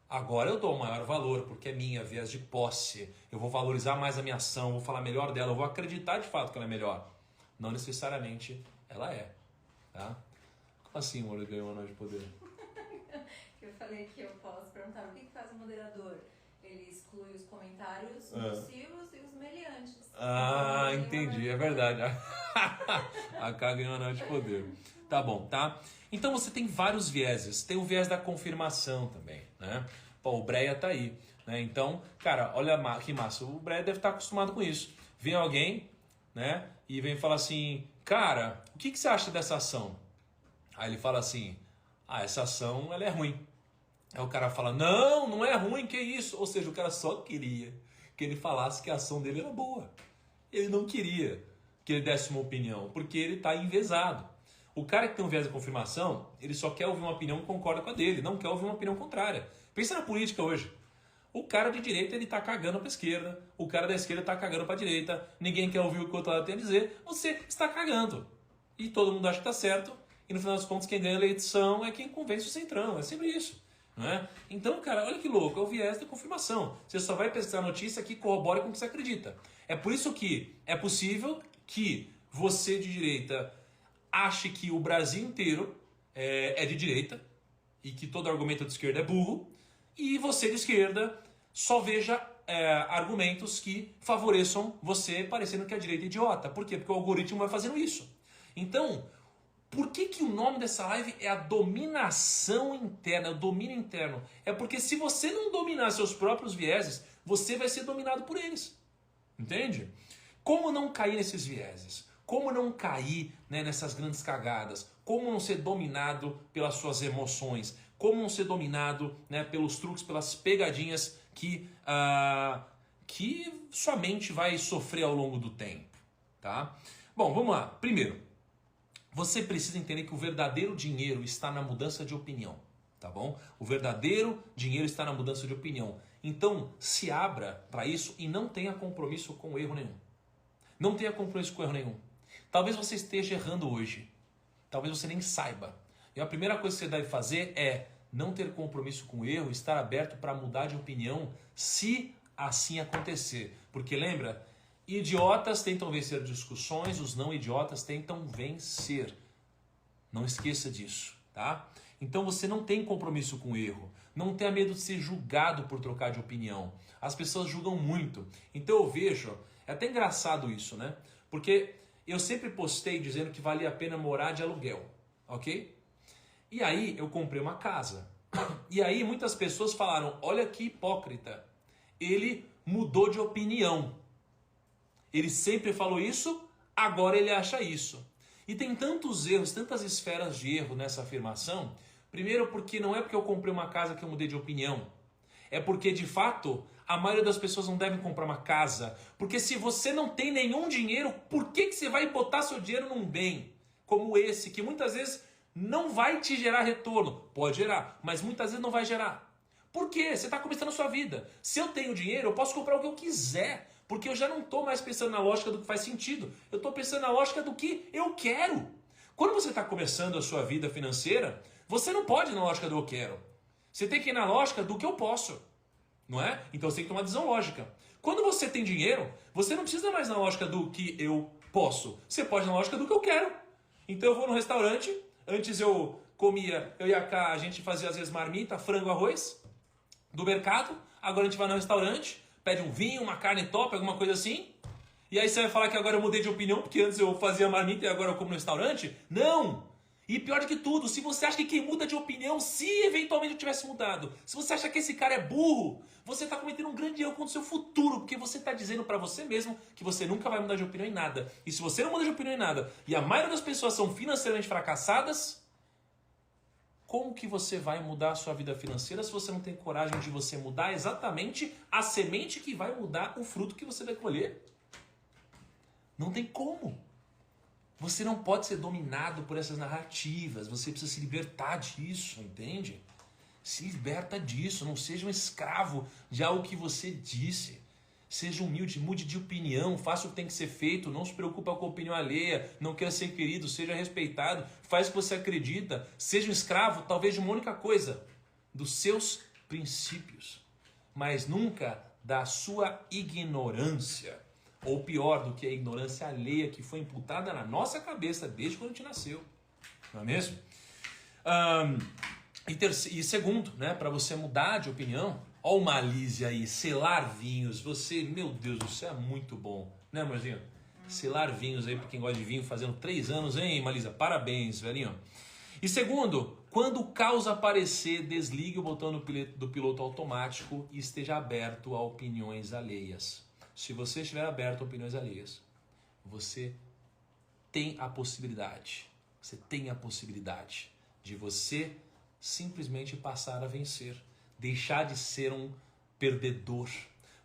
agora eu dou maior valor, porque é minha, viés de posse. Eu vou valorizar mais a minha ação, vou falar melhor dela, eu vou acreditar de fato que ela é melhor. Não necessariamente ela é. Tá? Como assim, amor, ganhou uma noite de poder? falei que eu posso perguntar o que faz o moderador. Ele exclui os comentários nocivos e os meliantes. Ah, entendi, é verdade. A K ganhou anel de poder. Tá bom, tá? Então você tem vários vieses. Tem o viés da confirmação também, né? Pô, o Breia tá aí, né? Então, cara, olha que massa. O Breia deve estar acostumado com isso. Vem alguém, né? E vem falar assim, cara, o que você acha dessa ação? Aí ele fala assim, essa ação, ela é ruim. Aí o cara fala, não é ruim, que isso? Ou seja, o cara só queria que ele falasse que a ação dele era boa. Ele não queria que ele desse uma opinião, porque ele está enviesado. O cara que tem um viés de confirmação, ele só quer ouvir uma opinião que concorda com a dele, não quer ouvir uma opinião contrária. Pensa na política hoje. O cara de direita, ele tá cagando pra esquerda, o cara da esquerda tá cagando pra direita, ninguém quer ouvir o que o outro lado tem a dizer, você está cagando. E todo mundo acha que tá certo, e no final das contas quem ganha a eleição é quem convence o centrão, é sempre isso. Não é? Então, cara, olha que louco, é o viés da confirmação. Você só vai pesquisar notícia que corrobore com o que você acredita. É por isso que é possível que você de direita ache que o Brasil inteiro é de direita e que todo argumento de esquerda é burro, e você de esquerda só veja argumentos que favoreçam você parecendo que a direita é idiota. Por quê? Porque o algoritmo vai fazendo isso. Então, por que o nome dessa live é a dominação interna, o domínio interno? É porque se você não dominar seus próprios vieses, você vai ser dominado por eles. Entende? Como não cair nesses vieses? Como não cair, né, nessas grandes cagadas? Como não ser dominado pelas suas emoções? Como não ser dominado, né, pelos truques, pelas pegadinhas que sua mente vai sofrer ao longo do tempo? Tá? Bom, vamos lá. Primeiro, você precisa entender que o verdadeiro dinheiro está na mudança de opinião, tá bom? O verdadeiro dinheiro está na mudança de opinião. Então, se abra para isso e não tenha compromisso com erro nenhum. Não tenha compromisso com erro nenhum. Talvez você esteja errando hoje. Talvez você nem saiba. E a primeira coisa que você deve fazer é não ter compromisso com o erro, estar aberto para mudar de opinião se assim acontecer. Porque lembra... Idiotas tentam vencer discussões, os não idiotas tentam vencer. Não esqueça disso, tá? Então você não tem compromisso com o erro. Não tenha medo de ser julgado por trocar de opinião. As pessoas julgam muito. Então eu vejo, é até engraçado isso, né? Porque eu sempre postei dizendo que valia a pena morar de aluguel, ok? E aí eu comprei uma casa. E aí muitas pessoas falaram, olha que hipócrita. Ele mudou de opinião. Ele sempre falou isso, agora ele acha isso. E tem tantos erros, tantas esferas de erro nessa afirmação. Primeiro porque não é porque eu comprei uma casa que eu mudei de opinião. É porque, de fato, a maioria das pessoas não devem comprar uma casa. Porque se você não tem nenhum dinheiro, por que você vai botar seu dinheiro num bem como esse, que muitas vezes não vai te gerar retorno? Pode gerar, mas muitas vezes não vai gerar. Por quê? Você está começando a sua vida. Se eu tenho dinheiro, eu posso comprar o que eu quiser. Porque eu já não estou mais pensando na lógica do que faz sentido. Eu estou pensando na lógica do que eu quero. Quando você está começando a sua vida financeira, você não pode ir na lógica do eu quero. Você tem que ir na lógica do que eu posso. Não é? Então você tem que tomar uma decisão lógica. Quando você tem dinheiro, você não precisa mais na lógica do que eu posso. Você pode ir na lógica do que eu quero. Então eu vou no restaurante. Antes eu comia, eu e a Cá, a gente fazia às vezes marmita, frango, arroz do mercado. Agora a gente vai no restaurante, pede um vinho, uma carne top, alguma coisa assim. E aí você vai falar que agora eu mudei de opinião, porque antes eu fazia marmita e agora eu como no restaurante? Não! E pior do que tudo, se você acha que quem muda de opinião, se eventualmente eu tivesse mudado, se você acha que esse cara é burro, você está cometendo um grande erro contra o seu futuro, porque você está dizendo para você mesmo que você nunca vai mudar de opinião em nada. E se você não muda de opinião em nada, e a maioria das pessoas são financeiramente fracassadas, como que você vai mudar a sua vida financeira se você não tem coragem de você mudar exatamente a semente que vai mudar o fruto que você vai colher? Não tem como. Você não pode ser dominado por essas narrativas. Você precisa se libertar disso, entende? Se liberta disso. Não seja um escravo de algo que você disse. Seja humilde, mude de opinião, faça o que tem que ser feito, não se preocupe com a opinião alheia, não queira ser querido, seja respeitado, faz o que você acredita, seja um escravo, talvez de uma única coisa, dos seus princípios, mas nunca da sua ignorância, ou pior do que a ignorância alheia que foi imputada na nossa cabeça desde quando a gente nasceu, não é mesmo? E segundo, né, para você mudar de opinião, ó o Malísia aí, selar vinhos. Você, meu Deus, isso é muito bom, né, amorzinho? Selar vinhos aí para quem gosta de vinho, fazendo 3 anos, hein, Malísia? Parabéns, velhinho. E segundo, quando o caos aparecer, desligue o botão do piloto automático e esteja aberto a opiniões alheias. Se você estiver aberto a opiniões alheias, você tem a possibilidade de você simplesmente passar a vencer, deixar de ser um perdedor,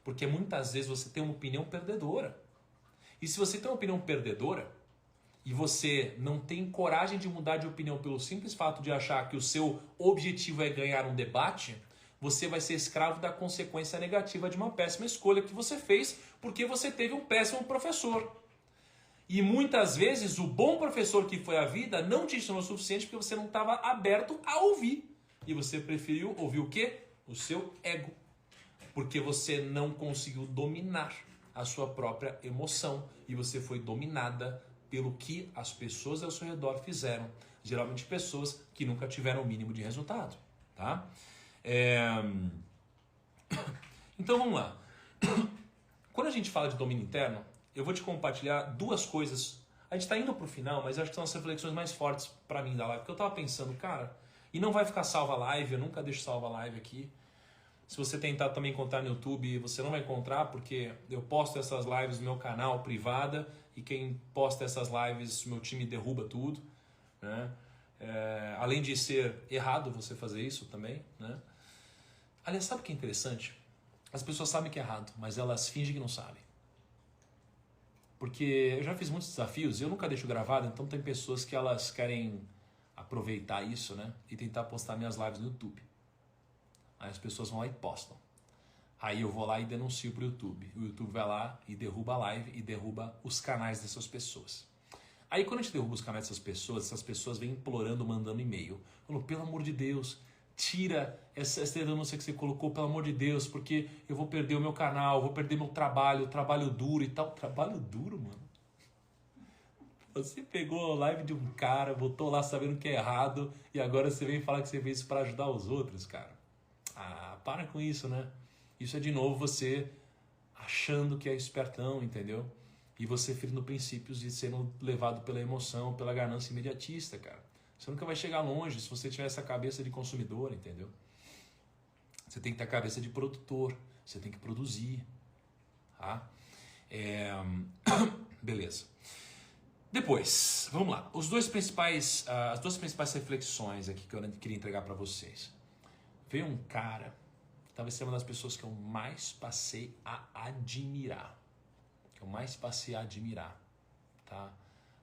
porque muitas vezes você tem uma opinião perdedora. E se você tem uma opinião perdedora e você não tem coragem de mudar de opinião pelo simples fato de achar que o seu objetivo é ganhar um debate, você vai ser escravo da consequência negativa de uma péssima escolha que você fez porque você teve um péssimo professor. E muitas vezes o bom professor que foi a vida não te ensinou o suficiente porque você não estava aberto a ouvir. E você preferiu ouvir o quê? O seu ego. Porque você não conseguiu dominar a sua própria emoção. E você foi dominada pelo que as pessoas ao seu redor fizeram. Geralmente pessoas que nunca tiveram o mínimo de resultado. Tá? Então vamos lá. Quando a gente fala de domínio interno, eu vou te compartilhar 2 coisas. A gente está indo para o final, mas acho que são as reflexões mais fortes para mim da live. Porque eu estava pensando, cara, e não vai ficar salva a live, eu nunca deixo salva a live aqui. Se você tentar também encontrar no YouTube, você não vai encontrar, porque eu posto essas lives no meu canal privada e quem posta essas lives, meu time derruba tudo. Né? Além de ser errado você fazer isso também. Né? Aliás, sabe o que é interessante? As pessoas sabem que é errado, mas elas fingem que não sabem. Porque eu já fiz muitos desafios e eu nunca deixo gravado, então tem pessoas que elas querem aproveitar isso, né? E tentar postar minhas lives no YouTube. Aí as pessoas vão lá e postam. Aí eu vou lá e denuncio pro YouTube. O YouTube vai lá e derruba a live e derruba os canais dessas pessoas. Aí quando a gente derruba os canais dessas pessoas vêm implorando, mandando e-mail. Falando, pelo amor de Deus, tira essa denúncia que você colocou, pelo amor de Deus, porque eu vou perder o meu canal, vou perder meu trabalho duro e tal. Trabalho duro, mano? Você pegou a live de um cara, botou lá sabendo que é errado e agora você vem falar que você fez isso para ajudar os outros, cara. Ah, para com isso, né? Isso é de novo você achando que é espertão, entendeu? E você ferindo princípios e sendo levado pela emoção, pela ganância imediatista, cara. Você nunca vai chegar longe se você tiver essa cabeça de consumidor, entendeu? Você tem que ter a cabeça de produtor, você tem que produzir. Tá? Beleza. Depois, vamos lá. As duas principais reflexões aqui que eu queria entregar para vocês. Veio um cara, talvez seja uma das pessoas que eu mais passei a admirar. Tá?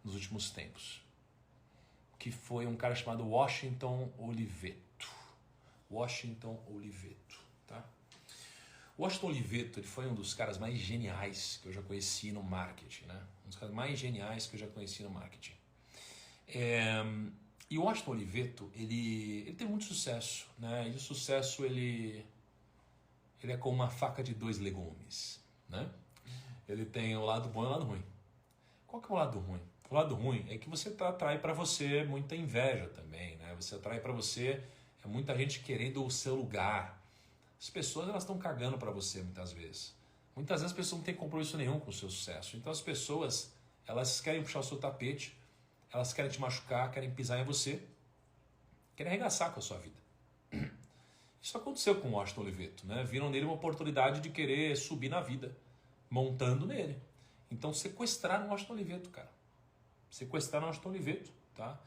Nos últimos tempos. Que foi um cara chamado Washington Oliveto. Tá? Washington Oliveto, ele foi um dos caras mais geniais que eu já conheci no marketing, né? Um dos caras mais geniais que eu já conheci no marketing. E o Washington Oliveto, ele tem muito sucesso, né? E o sucesso, ele é como uma faca de 2 legumes, né? Ele tem o lado bom e o lado ruim. Qual que é o lado ruim? O lado ruim é que você atrai para você muita inveja também, né? Você atrai para você muita gente querendo o seu lugar. As pessoas, elas estão cagando para você muitas vezes. Muitas vezes as pessoas não têm compromisso nenhum com o seu sucesso. Então as pessoas, elas querem puxar o seu tapete, elas querem te machucar, querem pisar em você, querem arregaçar com a sua vida. Isso aconteceu com o Washington Oliveto, né? Viram nele uma oportunidade de querer subir na vida, montando nele. Então sequestraram o Washington Oliveto, cara. Sequestraram o Washington Oliveto, tá?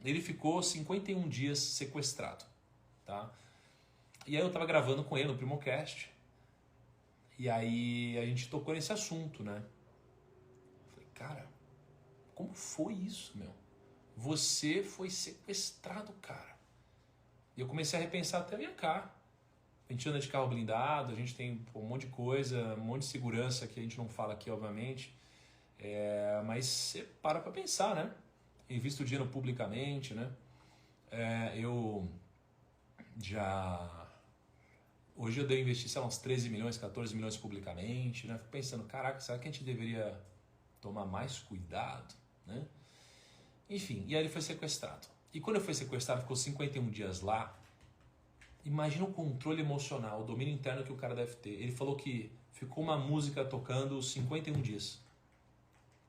Ele ficou 51 dias sequestrado, tá? E aí eu tava gravando com ele no Primocast, e aí a gente tocou nesse assunto, né? Eu falei, cara, como foi isso, meu? Você foi sequestrado, cara. E eu comecei a repensar até, vem cá. A gente anda de carro blindado, a gente tem um monte de coisa, um monte de segurança que a gente não fala aqui, obviamente. Mas você para pra pensar, né? Invisto dinheiro publicamente, né? Hoje eu devo investir, sei lá, uns 13 milhões, 14 milhões publicamente, né? Fico pensando, caraca, será que a gente deveria tomar mais cuidado, né? Enfim, e aí ele foi sequestrado. E quando ele foi sequestrado, ficou 51 dias lá. Imagina o controle emocional, o domínio interno que o cara deve ter. Ele falou que ficou uma música tocando 51 dias.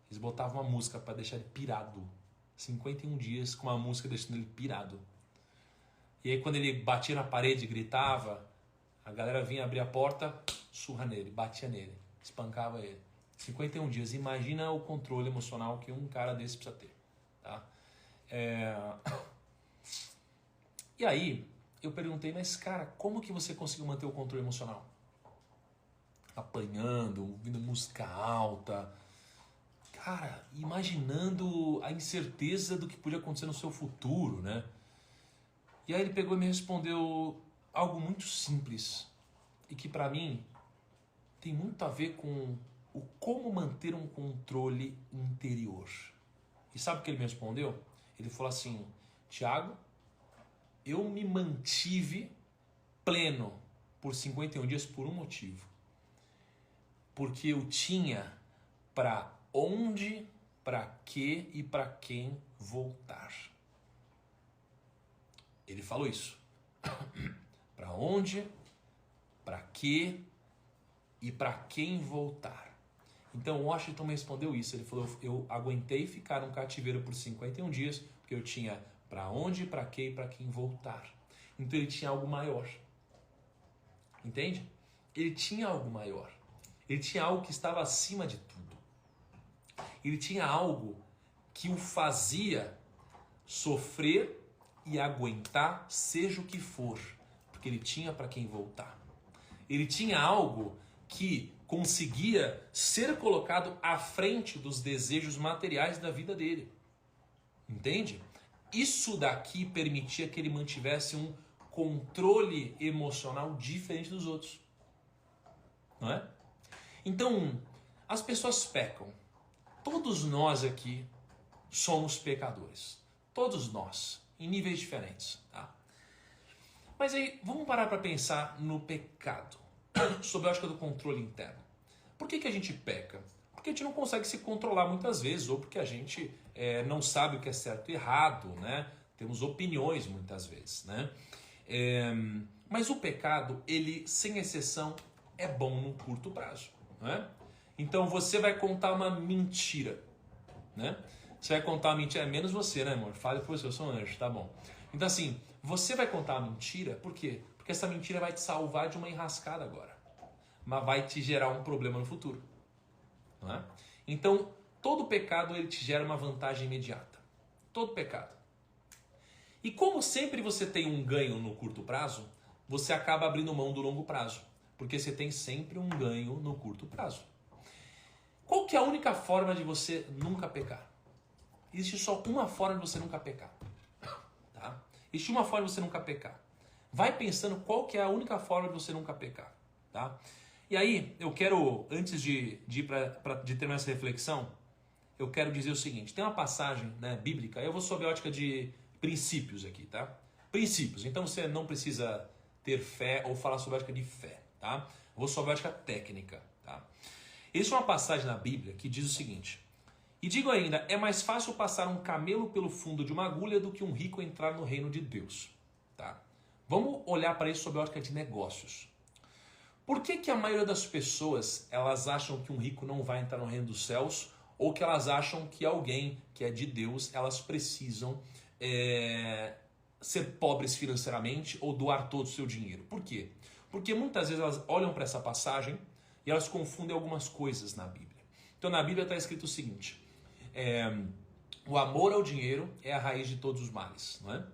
Eles botavam uma música para deixar ele pirado. 51 dias com uma música deixando ele pirado. E aí quando ele batia na parede e gritava, a galera vinha abrir a porta, surra nele, batia nele, espancava ele. 51 dias. Imagina o controle emocional que um cara desse precisa ter. Tá? E aí eu perguntei, mas cara, como que você conseguiu manter o controle emocional? Apanhando, ouvindo música alta, cara, imaginando a incerteza do que podia acontecer no seu futuro, né? E aí ele pegou e me respondeu algo muito simples e que pra mim tem muito a ver com o como manter um controle interior. E sabe o que ele me respondeu? Ele falou assim, Thiago, eu me mantive pleno por 51 dias por um motivo. Porque eu tinha para onde, para que e para quem voltar. Ele falou isso. Para onde, para que e para quem voltar. Então Washington me respondeu isso. Ele falou, eu aguentei ficar no cativeiro por 51 dias porque eu tinha para onde, para que e para quem voltar. Então ele tinha algo maior. Entende? Ele tinha algo maior. Ele tinha algo que estava acima de tudo. Ele tinha algo que o fazia sofrer e aguentar, seja o que for, porque ele tinha para quem voltar. Ele tinha algo que conseguia ser colocado à frente dos desejos materiais da vida dele. Entende? Isso daqui permitia que ele mantivesse um controle emocional diferente dos outros. Não é? Então, as pessoas pecam. Todos nós aqui somos pecadores. Todos nós, em níveis diferentes. Tá? Mas aí, vamos parar para pensar no pecado, sob a ótica do controle interno. Por que a gente peca? Porque a gente não consegue se controlar muitas vezes, ou porque a gente não sabe o que é certo e errado, né? Temos opiniões muitas vezes, né? Mas o pecado, ele, sem exceção, é bom no curto prazo, né? Então você vai contar uma mentira, né? Você vai contar uma mentira, menos você, né, amor? Fale por você, eu sou um anjo, tá bom. Então assim, você vai contar uma mentira, por quê? Porque essa mentira vai te salvar de uma enrascada agora, mas vai te gerar um problema no futuro, não é? Então, todo pecado, ele te gera uma vantagem imediata. Todo pecado. E como sempre você tem um ganho no curto prazo, você acaba abrindo mão do longo prazo, porque você tem sempre um ganho no curto prazo. Qual que é a única forma de você nunca pecar? Existe só uma forma de você nunca pecar. Tá? Existe uma forma de você nunca pecar. Vai pensando qual que é a única forma de você nunca pecar. Tá? E aí, eu quero, antes de terminar essa reflexão, eu quero dizer o seguinte. Tem uma passagem, né, bíblica, eu vou sob a ótica de princípios aqui, tá? Princípios. Então você não precisa ter fé ou falar sobre a ótica de fé, tá? Eu vou sob a ótica técnica, tá? Existe uma passagem na Bíblia que diz o seguinte: e digo ainda, é mais fácil passar um camelo pelo fundo de uma agulha do que um rico entrar no reino de Deus. Tá? Vamos olhar para isso sob a ótica de negócios. Por que a maioria das pessoas elas acham que um rico não vai entrar no reino dos céus, ou que elas acham que alguém que é de Deus, elas precisam ser pobres financeiramente ou doar todo o seu dinheiro? Por quê? Porque muitas vezes elas olham para essa passagem e elas confundem algumas coisas na Bíblia. Então na Bíblia está escrito o seguinte: o amor ao dinheiro é a raiz de todos os males, não é?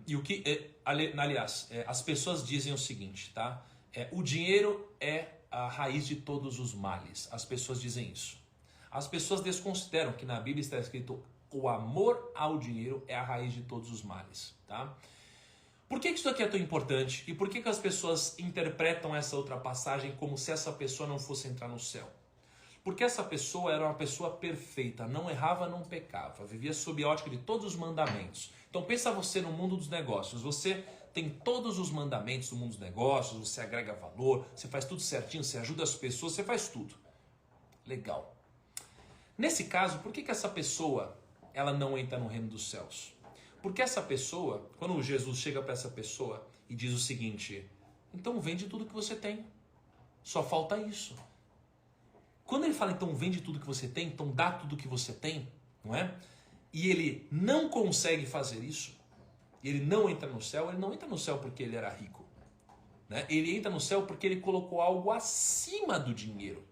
E o que, aliás, as pessoas dizem o seguinte, tá? O dinheiro é a raiz de todos os males. As pessoas dizem isso. As pessoas desconsideram que na Bíblia está escrito o amor ao dinheiro é a raiz de todos os males, tá? Por que isso aqui é tão importante? E por que as pessoas interpretam essa outra passagem como se essa pessoa não fosse entrar no céu? Porque essa pessoa era uma pessoa perfeita, não errava, não pecava, vivia sob a ótica de todos os mandamentos. Então pensa você no mundo dos negócios, você tem todos os mandamentos do mundo dos negócios, você agrega valor, você faz tudo certinho, você ajuda as pessoas, você faz tudo. Legal. Nesse caso, por que essa pessoa ela não entra no reino dos céus? Porque essa pessoa, quando Jesus chega para essa pessoa e diz o seguinte, então vende tudo que você tem. Só falta isso. Quando ele fala, então vende tudo que você tem, então dá tudo que você tem, não é? E ele não consegue fazer isso, ele não entra no céu, ele não entra no céu porque ele era rico. Né? Ele entra no céu porque ele colocou algo acima do dinheiro.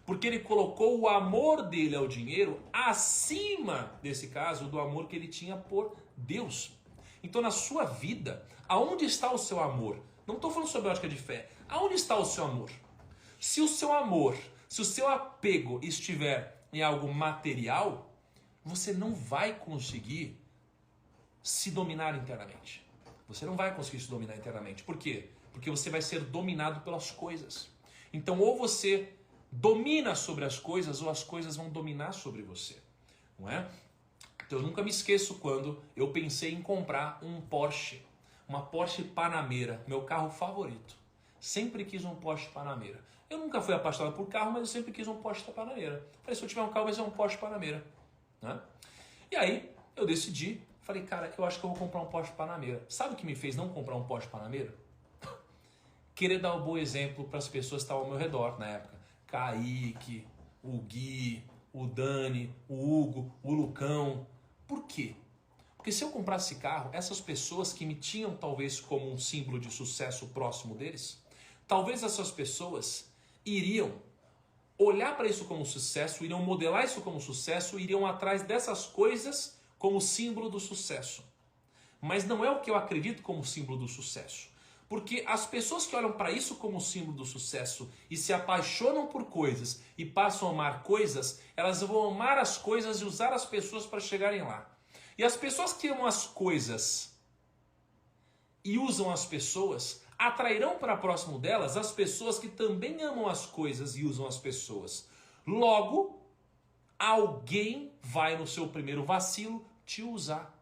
Porque ele colocou o amor dele ao dinheiro acima, nesse caso, do amor que ele tinha por Deus. Então na sua vida, aonde está o seu amor? Não estou falando sobre ótica de fé. Aonde está o seu amor? Se o seu amor, se o seu apego estiver em algo material, você não vai conseguir se dominar internamente. Você não vai conseguir se dominar internamente. Por quê? Porque você vai ser dominado pelas coisas. Então ou você domina sobre as coisas ou as coisas vão dominar sobre você. Não é? Então eu nunca me esqueço quando eu pensei em comprar um Porsche. Uma Porsche Panamera, meu carro favorito. Sempre quis um Porsche Panamera. Eu nunca fui apaixonado por carro, mas eu sempre quis um Porsche Panamera. Falei, se eu tiver um carro vai ser um Porsche Panamera. Né? E aí eu decidi, falei, cara, eu acho que eu vou comprar um Porsche Panamera. Sabe o que me fez não comprar um Porsche Panamera? Querer dar um bom exemplo para as pessoas que estavam ao meu redor na época. Kaique, o Gui, o Dani, o Hugo, o Lucão. Por quê? Porque se eu comprasse esse carro, essas pessoas que me tinham talvez como um símbolo de sucesso próximo deles, talvez essas pessoas iriam olhar para isso como sucesso, iriam modelar isso como sucesso, iriam atrás dessas coisas como símbolo do sucesso. Mas não é o que eu acredito como símbolo do sucesso. Porque as pessoas que olham para isso como símbolo do sucesso e se apaixonam por coisas e passam a amar coisas, elas vão amar as coisas e usar as pessoas para chegarem lá. E as pessoas que amam as coisas e usam as pessoas, atrairão para próximo delas as pessoas que também amam as coisas e usam as pessoas. Logo, alguém vai no seu primeiro vacilo te usar.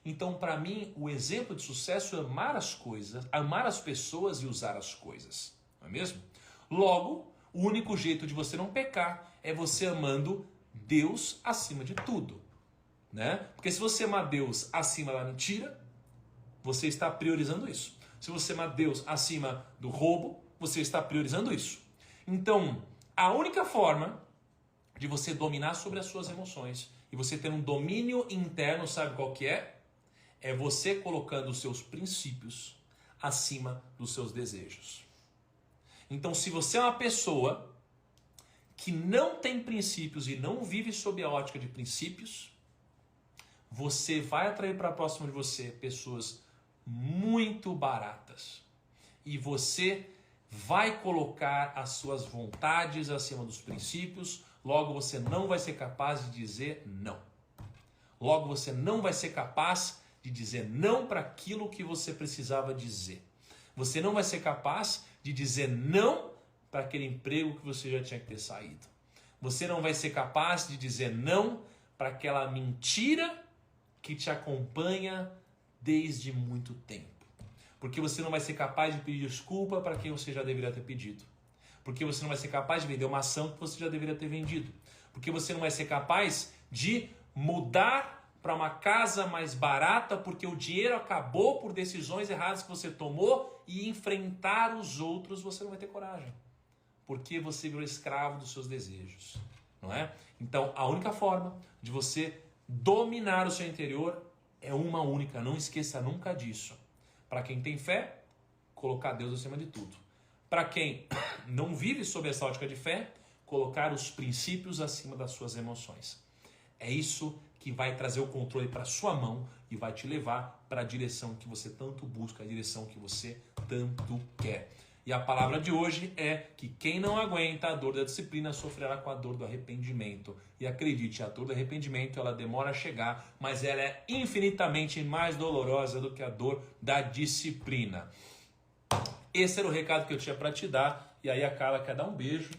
Então, para mim, o exemplo de sucesso é amar as coisas, amar as pessoas e usar as coisas. Não é mesmo? Logo, o único jeito de você não pecar é você amando Deus acima de tudo. Né? Porque se você amar Deus acima da mentira, você está priorizando isso. Se você amar Deus acima do roubo, você está priorizando isso. Então, a única forma de você dominar sobre as suas emoções e você ter um domínio interno, sabe qual que é? É você colocando os seus princípios acima dos seus desejos. Então, se você é uma pessoa que não tem princípios e não vive sob a ótica de princípios, você vai atrair para próximo de você pessoas muito baratas. E você vai colocar as suas vontades acima dos princípios, logo você não vai ser capaz de dizer não. Logo você não vai ser capaz de dizer não para aquilo que você precisava dizer. Você não vai ser capaz de dizer não para aquele emprego que você já tinha que ter saído. Você não vai ser capaz de dizer não para aquela mentira que te acompanha desde muito tempo. Porque você não vai ser capaz de pedir desculpa para quem você já deveria ter pedido. Porque você não vai ser capaz de vender uma ação que você já deveria ter vendido. Porque você não vai ser capaz de mudar para uma casa mais barata porque o dinheiro acabou por decisões erradas que você tomou e enfrentar os outros você não vai ter coragem. Porque você virou escravo dos seus desejos. Não é? Então, a única forma de você dominar o seu interior é uma única, não esqueça nunca disso. Para quem tem fé, colocar Deus acima de tudo. Para quem não vive sob essa ótica de fé, colocar os princípios acima das suas emoções. É isso que vai trazer o controle para sua mão e vai te levar para a direção que você tanto busca, a direção que você tanto quer. E a palavra de hoje é que quem não aguenta a dor da disciplina sofrerá com a dor do arrependimento. E acredite, a dor do arrependimento ela demora a chegar, mas ela é infinitamente mais dolorosa do que a dor da disciplina. Esse era o recado que eu tinha para te dar. E aí a Carla quer dar um beijo,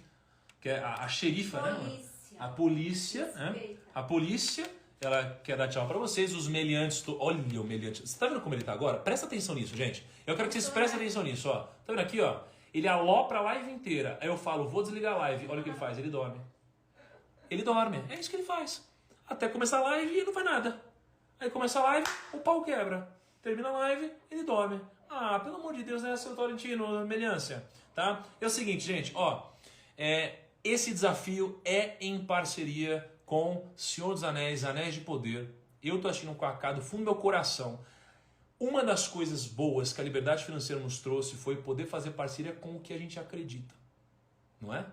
que é a xerifa, né? A polícia, né? A polícia, ela quer dar tchau para vocês. Os meliantes, olha o meliante. Você tá vendo como ele tá agora? Presta atenção nisso, gente. Eu quero que vocês prestem atenção nisso, ó. Tá vendo aqui, ó? Ele alopra a live inteira. Aí eu falo, vou desligar a live. Olha o que ele faz, ele dorme. Ele dorme, é isso que ele faz. Até começar a live e não faz nada. Aí começa a live, o pau quebra. Termina a live, ele dorme. Ah, pelo amor de Deus, né, seu Tolentino, Meliância, tá? É o seguinte, gente, ó, esse desafio é em parceria com Senhor dos Anéis, Anéis de Poder. Eu tô assistindo com a K do fundo do meu coração. Uma das coisas boas que a Liberdade Financeira nos trouxe foi poder fazer parceria com o que a gente acredita, não é?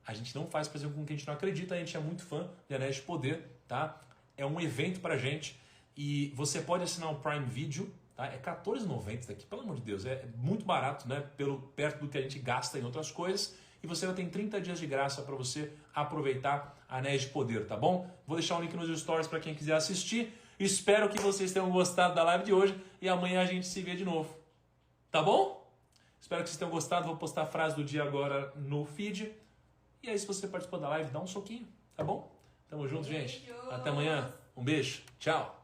A gente não faz parceria com o que a gente não acredita, a gente é muito fã de Anéis de Poder, tá? É um evento pra gente e você pode assinar o Prime Video, tá? É R$14,90 daqui, pelo amor de Deus, é muito barato, né? Perto do que a gente gasta em outras coisas. E você vai ter 30 dias de graça para você aproveitar Anéis de Poder, tá bom? Vou deixar um link nos stories para quem quiser assistir. Espero que vocês tenham gostado da live de hoje e amanhã a gente se vê de novo. Tá bom? Espero que vocês tenham gostado. Vou postar a frase do dia agora no feed. E aí, se você participou da live, dá um soquinho, tá bom? Tamo junto, gente. Até amanhã. Um beijo. Tchau.